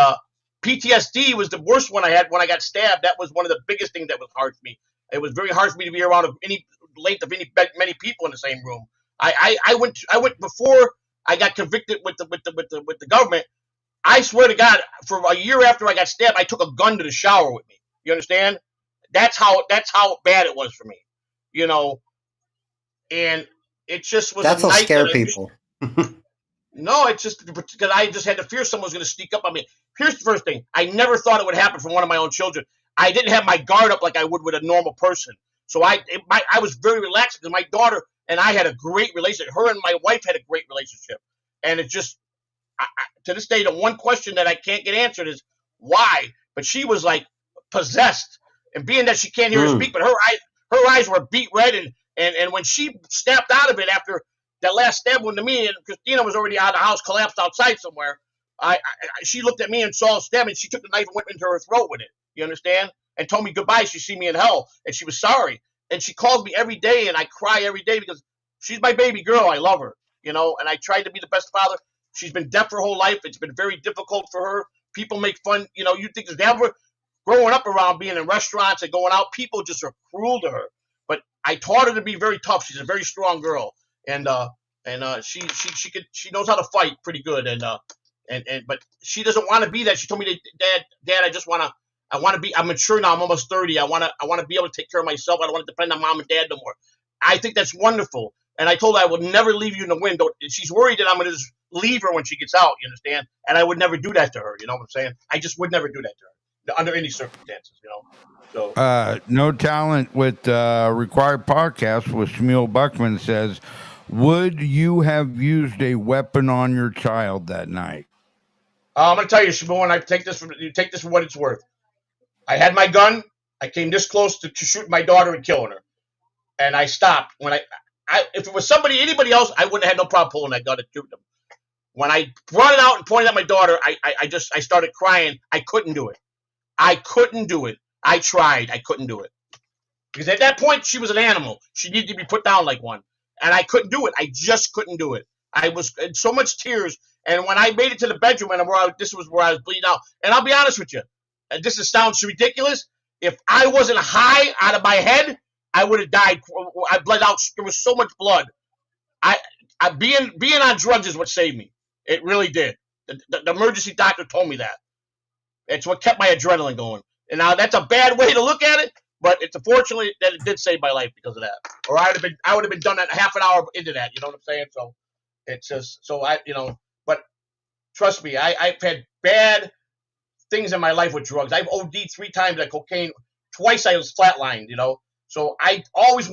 PTSD was the worst one I had when I got stabbed. That was one of the biggest things that was hard for me. It was very hard for me to be around any length of many people in the same room. I went before I got convicted with the government. I swear to God, for a year after I got stabbed, I took a gun to the shower with me. You understand? That's how bad it was for me. You know, and it just was. That'll scare people. No, it's just because I just had to fear someone was going to sneak up on me. Here's the first thing: I never thought it would happen from one of my own children. I didn't have my guard up like I would with a normal person. So I was very relaxed because my daughter and I had a great relationship. Her and my wife had a great relationship, and it just. To this day, the one question that I can't get answered is why. But she was like possessed, and being that she can't hear her speak, but her eyes were beet red, and when she snapped out of it after that last stab one to me, and Christina was already out of the house, collapsed outside somewhere. She looked at me and saw a stab, and she took the knife and went into her throat with it. You understand? And told me goodbye. She see me in hell, and she was sorry. And she calls me every day, and I cry every day because she's my baby girl. I love her, you know, and I tried to be the best father. She's been deaf her whole life. It's been very difficult for her. People make fun. You know, you think it's never growing up around being in restaurants and going out. People just are cruel to her. But I taught her to be very tough. She's a very strong girl, and she knows how to fight pretty good. But she doesn't want to be that. She told me, Dad, I want to be. I'm mature now. I'm almost 30. I want to be able to take care of myself. I don't want to depend on mom and dad no more. I think that's wonderful. And I told her I would never leave you in the wind. She's worried that I'm going to just leave her when she gets out, you understand? And I would never do that to her, you know what I'm saying? I just would never do that to her under any circumstances, you know? So No Talent with Required Podcast with Shmuel Buckman says, would you have used a weapon on your child that night? I'm going to tell you, Shmuel, and I take this for what it's worth. I had my gun. I came this close to shooting my daughter and killing her. And I stopped. When if it was anybody else, I wouldn't have had no problem pulling that gun and shooting them. When I brought it out and pointed at my daughter, I started crying. I couldn't do it. I couldn't do it. I tried. I couldn't do it. Because at that point, she was an animal. She needed to be put down like one. And I couldn't do it. I just couldn't do it. I was in so much tears. And when I made it to the bedroom, and this was where I was bleeding out. And I'll be honest with you. And this sounds ridiculous. If I wasn't high out of my head, I would have died. I bled out. There was so much blood. Being on drugs is what saved me. It really did. The emergency doctor told me that. It's what kept my adrenaline going. And now that's a bad way to look at it, but it's unfortunately that it did save my life because of that. Or I would have been done at half an hour into that. You know what I'm saying? So it's just But trust me, I've had bad things in my life with drugs. I've OD'd 3 times on cocaine. Twice I was flatlined. So I always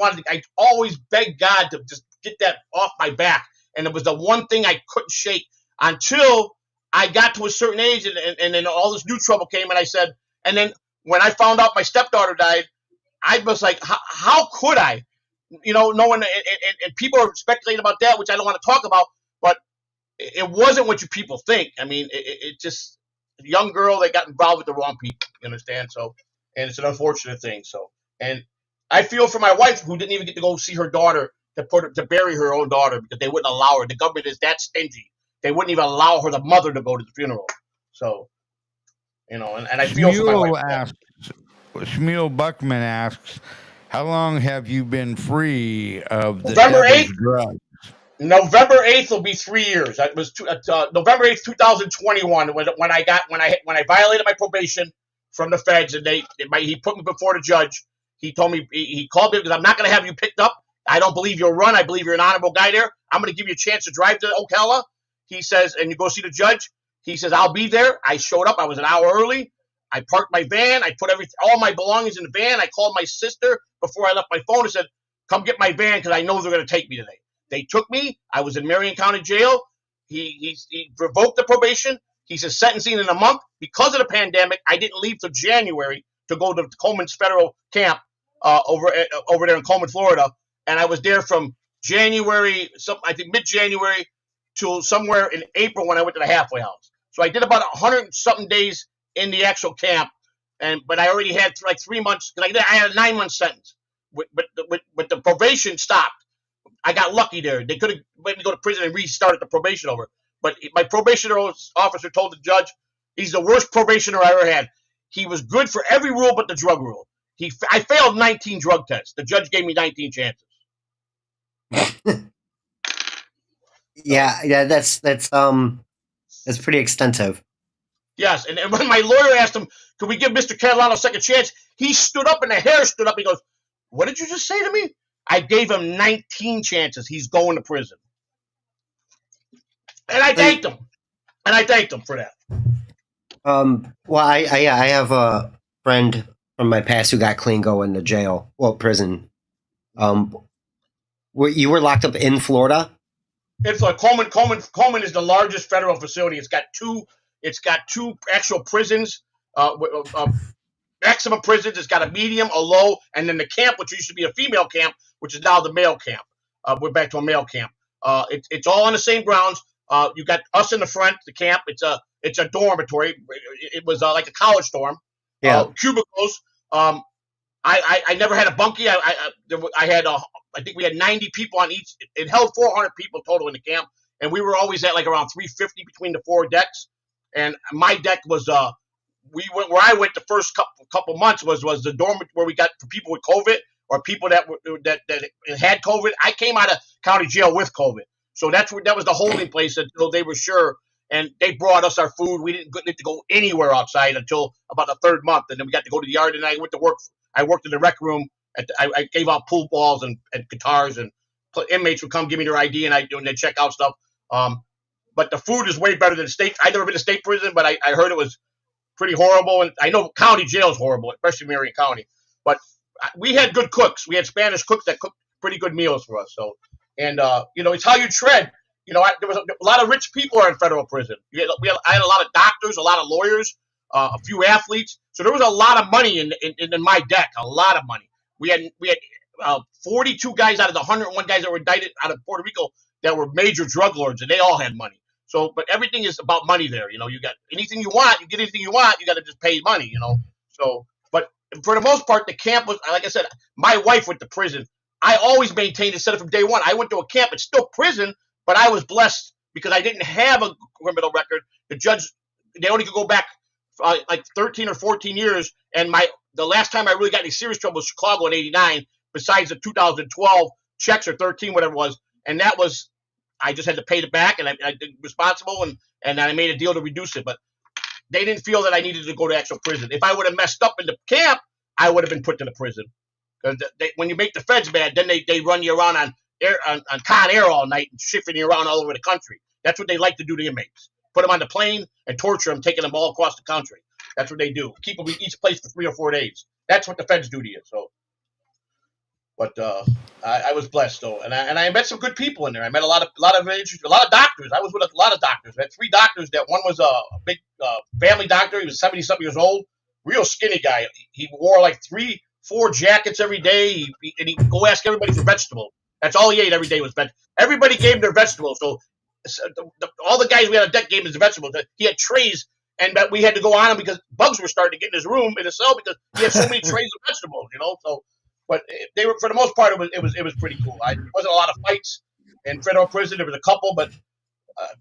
begged God to just get that off my back. And it was the one thing I couldn't shake until I got to a certain age, and then all this new trouble came, and I said, and then when I found out my stepdaughter died, I was like, how could I? No one, and people are speculating about that, which I don't want to talk about, but it wasn't what you people think. I mean, it just, a young girl that got involved with the wrong people, you understand? So, and it's an unfortunate thing. So, and I feel for my wife who didn't even get to go see her daughter to bury her own daughter because they wouldn't allow her. The government is that stingy. They wouldn't even allow her, the mother, to go to the funeral. So, and I feel for my wife. Shmuel Buckman asks, how long have you been free of the November devil's 8th? drugs? November 8th will be 3 years. It was November 8th, 2021, when I violated my probation from the feds, and he put me before the judge. He told me, he called me because I'm not going to have you picked up. I don't believe you'll run. I believe you're an honorable guy there. I'm going to give you a chance to drive to Ocala. He says, and you go see the judge. He says, I'll be there. I showed up. I was an hour early. I parked my van. I put all my belongings in the van. I called my sister before I left my phone and said, come get my van because I know they're going to take me today. They took me. I was in Marion County Jail. He revoked the probation. He says sentencing in a month. Because of the pandemic, I didn't leave till January to go to Coleman's federal camp over there in Coleman, Florida. And I was there from January, I think mid-January, till somewhere in April when I went to the halfway house. So I did about 100-something days in the actual camp, but I already had like 3 months. I had a 9-month sentence, but the probation stopped. I got lucky there. They could have made me go to prison and restarted the probation over. But my probation officer told the judge, he's the worst probationer I ever had. He was good for every rule but the drug rule. I failed 19 drug tests. The judge gave me 19 chances. Yeah, that's pretty extensive. Yes, and when my lawyer asked him, could we give Mr. Catalano a second chance, he stood up and the hair stood up. He goes, what did you just say to me? I gave him 19 chances. He's going to prison. And I thanked him. And I thanked him for that. Well, I have a friend from my past who got clean going to jail, prison. You were locked up in Florida? It's like Coleman is the largest federal facility. It's got two actual prisons, maximum prisons. It's got a medium, a low, and then the camp, which used to be a female camp, which is now the male camp. We're back to a male camp. It's all on the same grounds. You got us in the front, the camp. It's a dormitory. It was like a college dorm. Yeah. Cubicles. I never had a bunkie. I think we had 90 people on each. It held 400 people total in the camp, and we were always at like around 350 between the 4 decks. And my deck was where I went the first couple months was the dorm where we got for people with COVID or people that had COVID. I came out of county jail with COVID, so that was the holding place until they were sure. And they brought us our food. We didn't get to go anywhere outside until about the 3rd month, and then we got to go to the yard. And I went to work. I worked in the rec room I gave out pool balls and guitars, and inmates would come give me their ID, and they check out stuff. But the food is way better than state. I've never been to state prison, but I heard it was pretty horrible. And I know county jail is horrible, especially Marion County. But we had good cooks. We had Spanish cooks that cooked pretty good meals for us. So, and it's how you tread. There was a lot of rich people are in federal prison. I had a lot of doctors, a lot of lawyers, a few athletes. So there was a lot of money in my deck, a lot of money. We had 42 guys out of the 101 guys that were indicted out of Puerto Rico that were major drug lords, and they all had money. So, but everything is about money there. You got anything you want, you get anything you want, you got to just pay money, So, but for the most part, the camp was, like I said, my wife went to prison. I always maintained it, said it from day one. I went to a camp, it's still prison, but I was blessed because I didn't have a criminal record. The judge, they only could go back like 13 or 14 years. And the last time I really got any serious trouble was Chicago in '89, besides the 2012 checks or 13, whatever it was. And that was, I just had to pay it back, and I did responsible, and I made a deal to reduce it. But they didn't feel that I needed to go to actual prison. If I would have messed up in the camp, I would have been put to the prison. Because when you make the feds mad, then they run you around on Con Air all night and shifting you around all over the country. That's what they like to do to inmates. Put them on the plane and torture them, taking them all across the country. That's what they do. Keep them in each place for 3 or 4 days. That's what the feds do to you. So, but I was blessed though, and I met some good people in there. I met a lot of interesting, a lot of doctors. I was with a lot of doctors. I had 3 doctors. That one was a big family doctor. He was 70-something years old, real skinny guy. He wore like 3-4 jackets every day. And he'd go ask everybody for vegetables. That's all he ate every day was vegetables. Everybody gave him their vegetables. So all the guys we had on deck gave him his vegetables. He had trays, and we had to go on him because bugs were starting to get in his room, in his cell, because he had so many trays of vegetables. So. But they were, for the most part, it was pretty cool. There wasn't a lot of fights in federal prison. There was a couple, but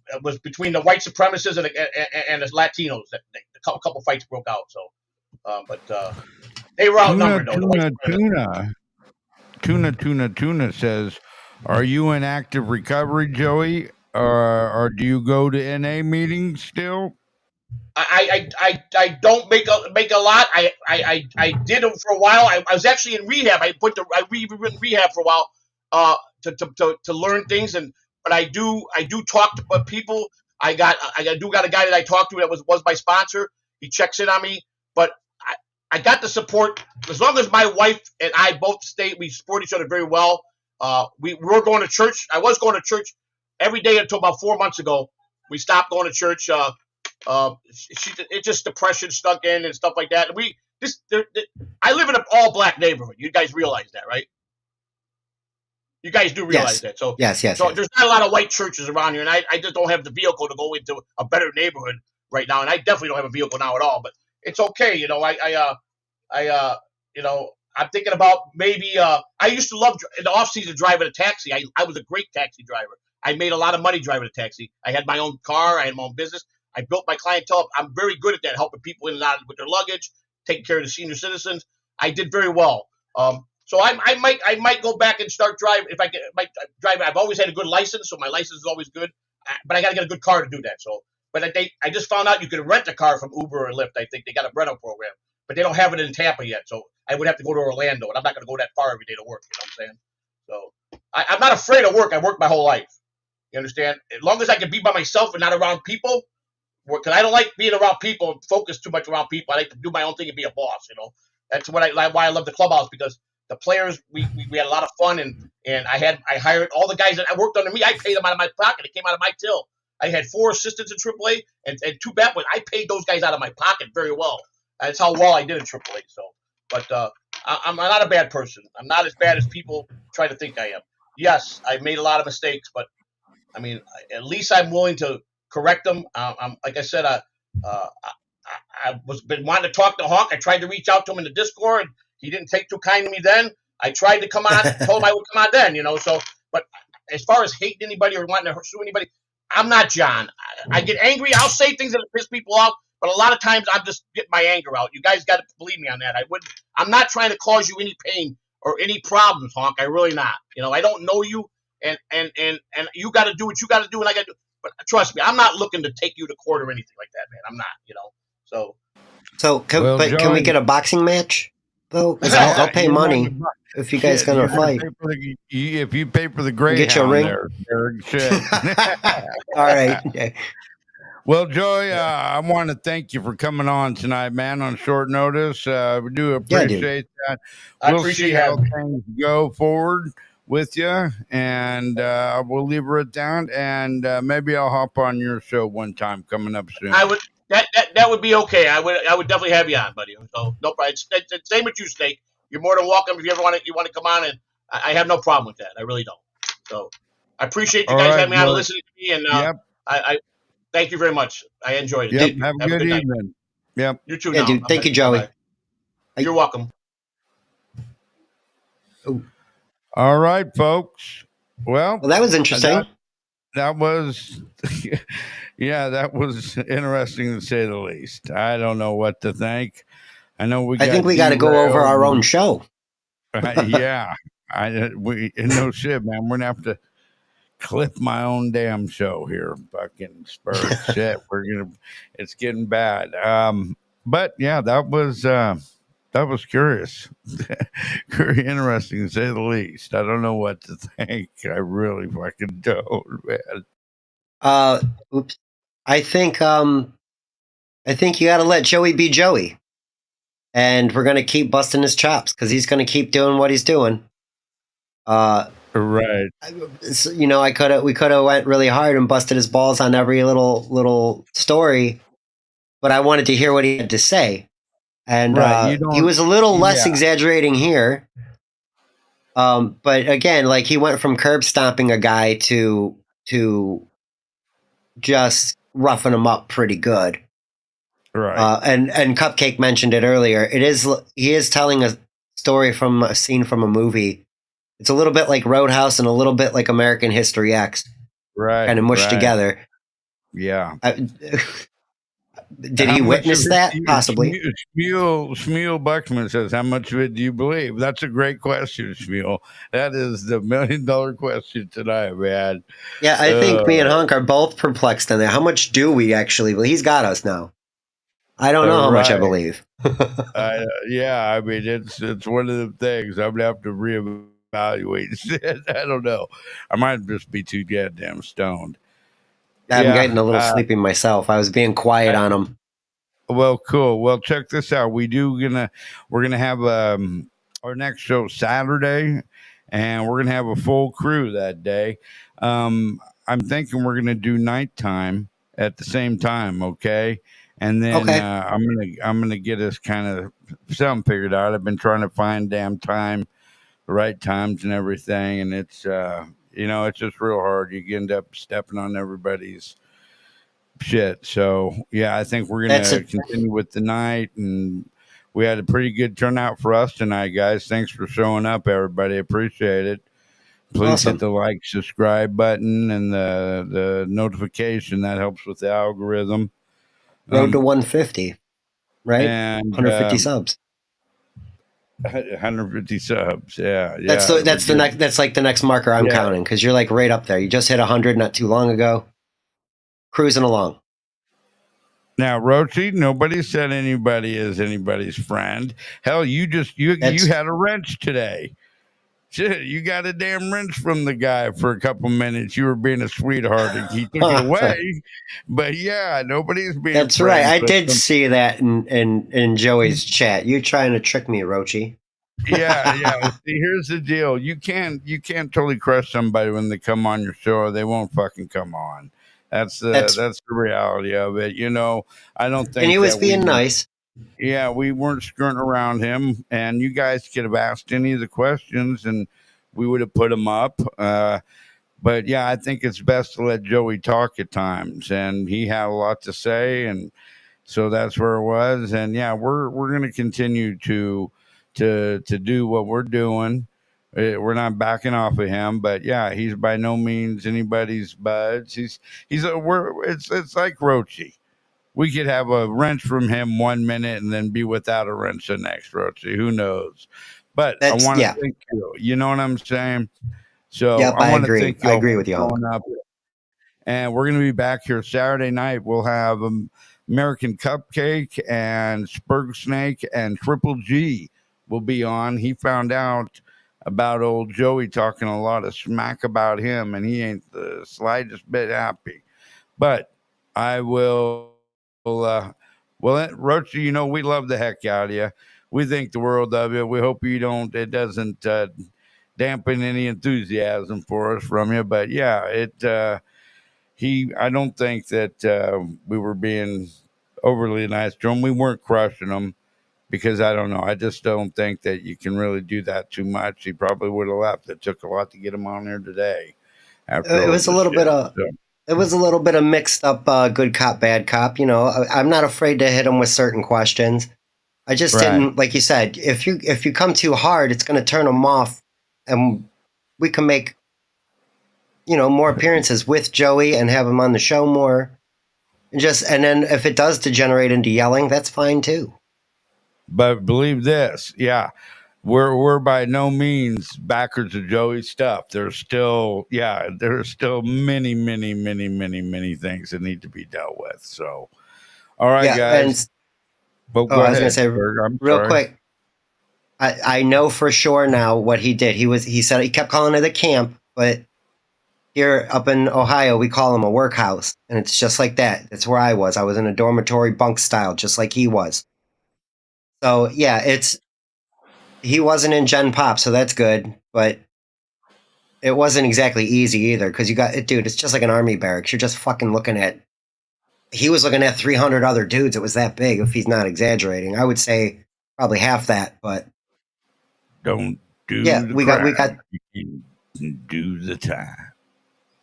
it was between the white supremacists and the Latinos that a couple fights broke out. So, but they were outnumbered though. Tuna says, "Are you in active recovery, Joey, or do you go to NA meetings still?" I don't make a lot. I did it for a while. I was actually in rehab. I went in rehab for a while to learn things, but I do talk to people. I got a guy that I talked to that was my sponsor. He checks in on me, but I got the support as long as my wife and I both we support each other very well. We were going to church. I was going to church every day until about 4 months ago. We stopped going to church. It just depression stuck in and stuff like that. I live in an all black neighborhood. You guys realize that, right? You guys do realize that. So yes. So there's not a lot of white churches around here, and I just don't have the vehicle to go into a better neighborhood right now. And I definitely don't have a vehicle now at all. But it's okay, I'm thinking about maybe. I used to love in the off season driving a taxi. I was a great taxi driver. I made a lot of money driving a taxi. I had my own car. I had my own business. I built my clientele. I'm very good at that, helping people in and out with their luggage, taking care of the senior citizens. I did very well. So I might go back and start driving. If I might drive. I've always had a good license, so my license is always good. But I got to get a good car to do that. So, but I just found out you could rent a car from Uber or Lyft. I think they got a rental program, but they don't have it in Tampa yet. So I would have to go to Orlando, and I'm not going to go that far every day to work. You know what I'm saying? So I'm not afraid of work. I worked my whole life. You understand? As long as I can be by myself and not around people. Because I don't like being around people and focus too much around people. I like to do my own thing and be a boss. That's why I love the clubhouse, because the players we had a lot of fun, and I hired all the guys that I worked under me. I paid them out of my pocket. It came out of my till. I had 4 assistants in AAA and 2 bat boys. I paid those guys out of my pocket very well. That's how well I did in AAA. So, but I'm not a bad person. I'm not as bad as people try to think I am. Yes, I've made a lot of mistakes, but I mean, at least I'm willing to correct them. I'm like I said, I was been wanting to talk to Honk. I tried to reach out to him in the Discord. He didn't take too kind to me then. I tried to come on, told him I would come on then, So, but as far as hating anybody or wanting to sue anybody, I'm not John. I get angry. I'll say things that piss people off, but a lot of times I'm just getting my anger out. You guys got to believe me on that. I'm not trying to cause you any pain or any problems, Honk. I really not. I don't know you, and you got to do what you got to do, and I got to do. But trust me, I'm not looking to take you to court or anything like that, man. I'm not, So can we get a boxing match? Because Yeah, I'll pay you're not money gonna if you guys shit. gonna You're gonna fight. pay for if you pay for the Get you a Greyhound ring. there, Eric. Shit. All right. Well, Joey, I want to thank you for coming on tonight, man, on short notice. We do Yeah, dude. appreciate that. I We'll appreciate see you how having me. things go forward with you, and we'll leave her at that. And maybe I'll hop on your show one time coming up soon. I would that would be okay. I would definitely have you on, buddy. So no problem. It's same with you, Snake. You're more than welcome if you ever want to come on, and I have no problem with that. I really don't. So I appreciate you All guys right. having me on and Well, listening to me, and yep. I thank you very much. I enjoyed it. Yep. Thank you. Have a Have a good good night. evening. Yep. You too. Yeah, Now. dude. Thank you, Bye Joey. bye. You're welcome. Oh. All right, folks. Well, Well, that was interesting. That was, yeah, that was interesting to say the least. I don't know what to think. I know I think we got to go over our own show. Yeah, no shit, man. We're gonna have to clip my own damn show here. Fucking spurs, shit. It's getting bad. But yeah, that was curious, very interesting to say the least. I don't know what to think. I really fucking don't, man. Oops. I think you got to let Joey be Joey, and we're gonna keep busting his chops because he's gonna keep doing what he's doing. Right. So, we could have went really hard and busted his balls on every little story, but I wanted to hear what he had to say, and he was a little less exaggerating here. But again, like he went from curb stomping a guy to just roughing him up pretty good. Right. And Cupcake mentioned it earlier. He is telling a story from a scene from a movie. It's a little bit like Roadhouse and a little bit like American History X. Right. Kind of mushed together. Yeah. Did he witness that? Possibly. Shmuel Buckman says, how much of it do you believe? That's a great question, Shmuel. That is the $1 million question tonight, man. Yeah, I think me and Hunk are both perplexed on that. How much do we actually believe? He's got us now. I don't know how much I believe. Yeah, I mean, it's one of the things I'm going to have to reevaluate. I don't know. I might just be too goddamn stoned. I'm getting a little sleepy myself. I was being quiet on him. Well, cool. Well, check this out. We're gonna have our next show Saturday, and we're gonna have a full crew that day. I'm thinking we're gonna do nighttime at the same time, okay? And then I'm gonna get us kind of something figured out. I've been trying to find damn time, the right times and everything, and it's it's just real hard. You end up stepping on everybody's shit. So yeah, I think we're gonna continue with the night, and we had a pretty good turnout for us tonight, guys. Thanks for showing up, everybody. Appreciate it. Please hit the like, subscribe button, and the notification. That helps with the algorithm. Road to 150, right? And 150 subs. 150 subs. Yeah. That's like the next marker I'm counting, because you're like right up there. You just hit 100 not too long ago. Cruising along. Now, Rochi, nobody said anybody is anybody's friend. Hell, you had a wrench today. Shit, you got a damn wrench from the guy for a couple minutes. You were being a sweetheart, and he took it away. But yeah, nobody's being. That's right. I did see that in Joey's chat. You're trying to trick me, Rochi. Yeah. See, here's the deal. You can't totally crush somebody when they come on your show, or they won't fucking come on. That's the reality of it. I don't think. And he was being nice. Yeah, we weren't skirting around him, and you guys could have asked any of the questions, and we would have put them up. But yeah, I think it's best to let Joey talk at times, and he had a lot to say, and so that's where it was. And yeah, we're going to continue to do what we're doing. We're not backing off of him, but yeah, he's by no means anybody's buds. It's like Rochi. We could have a wrench from him 1 minute and then be without a wrench the next, Rochi. Who knows? But I want to thank you. You know what I'm saying? So I want to thank you. I agree with you. Up. And we're going to be back here Saturday night. We'll have American Cupcake and Spurg Snake and Triple G will be on. He found out about old Joey talking a lot of smack about him, and he ain't the slightest bit happy. But I will, Roach, you know, we love the heck out of you. We think the world of you. We hope it doesn't dampen any enthusiasm for us from you. But yeah, I don't think that we were being overly nice to him. We weren't crushing him because I don't know. I just don't think that you can really do that too much. He probably would have left. It took a lot to get him on here today after It all was a this little bit shit. of So, it was a little bit of mixed up good cop bad cop. You know, I'm not afraid to hit him with certain questions. I just right. didn't, like you said, if you come too hard, it's going to turn them off, and we can make more appearances with Joey and have him on the show more. And then if it does degenerate into yelling, that's fine too. But believe this, yeah, we're by no means backers of Joey's stuff. There's still many, many, many, many, many things that need to be dealt with. So, all right, Yeah, guys. and But oh, go I was going to ahead, say Berg. I'm real sorry. quick. I know for sure now what he did. He said he kept calling it a camp, but here up in Ohio we call them a workhouse, and it's just like that. That's where I was. I was in a dormitory bunk style, just like he was. So yeah, he wasn't in Gen Pop, so that's good, but it wasn't exactly easy either because dude. It's just like an army barracks. You're just fucking looking at. He was looking at 300 other dudes. It was that big. If he's not exaggerating, I would say probably half that. But Don't do yeah, the we got crime. You can do the time.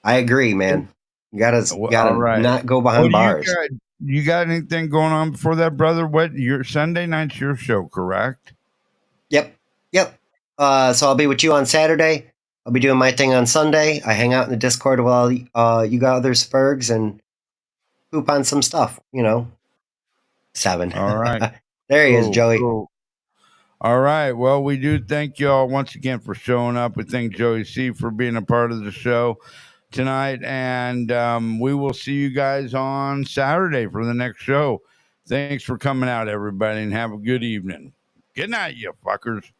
I agree, man. You gotta Well, all right. not go Well, behind bars. you got anything going on before that, brother? What your Sunday night's your show, correct? Yep, yep. So I'll be with you on Saturday. I'll be doing my thing on Sunday. I hang out in the Discord while you got other Spurgs and poop on some stuff. 7. All right. There he is, Cool, Joey. cool. All right. Well, we do thank you all once again for showing up. We thank Joey C for being a part of the show tonight. And we will see you guys on Saturday for the next show. Thanks for coming out, everybody, and have a good evening. Good night, you fuckers.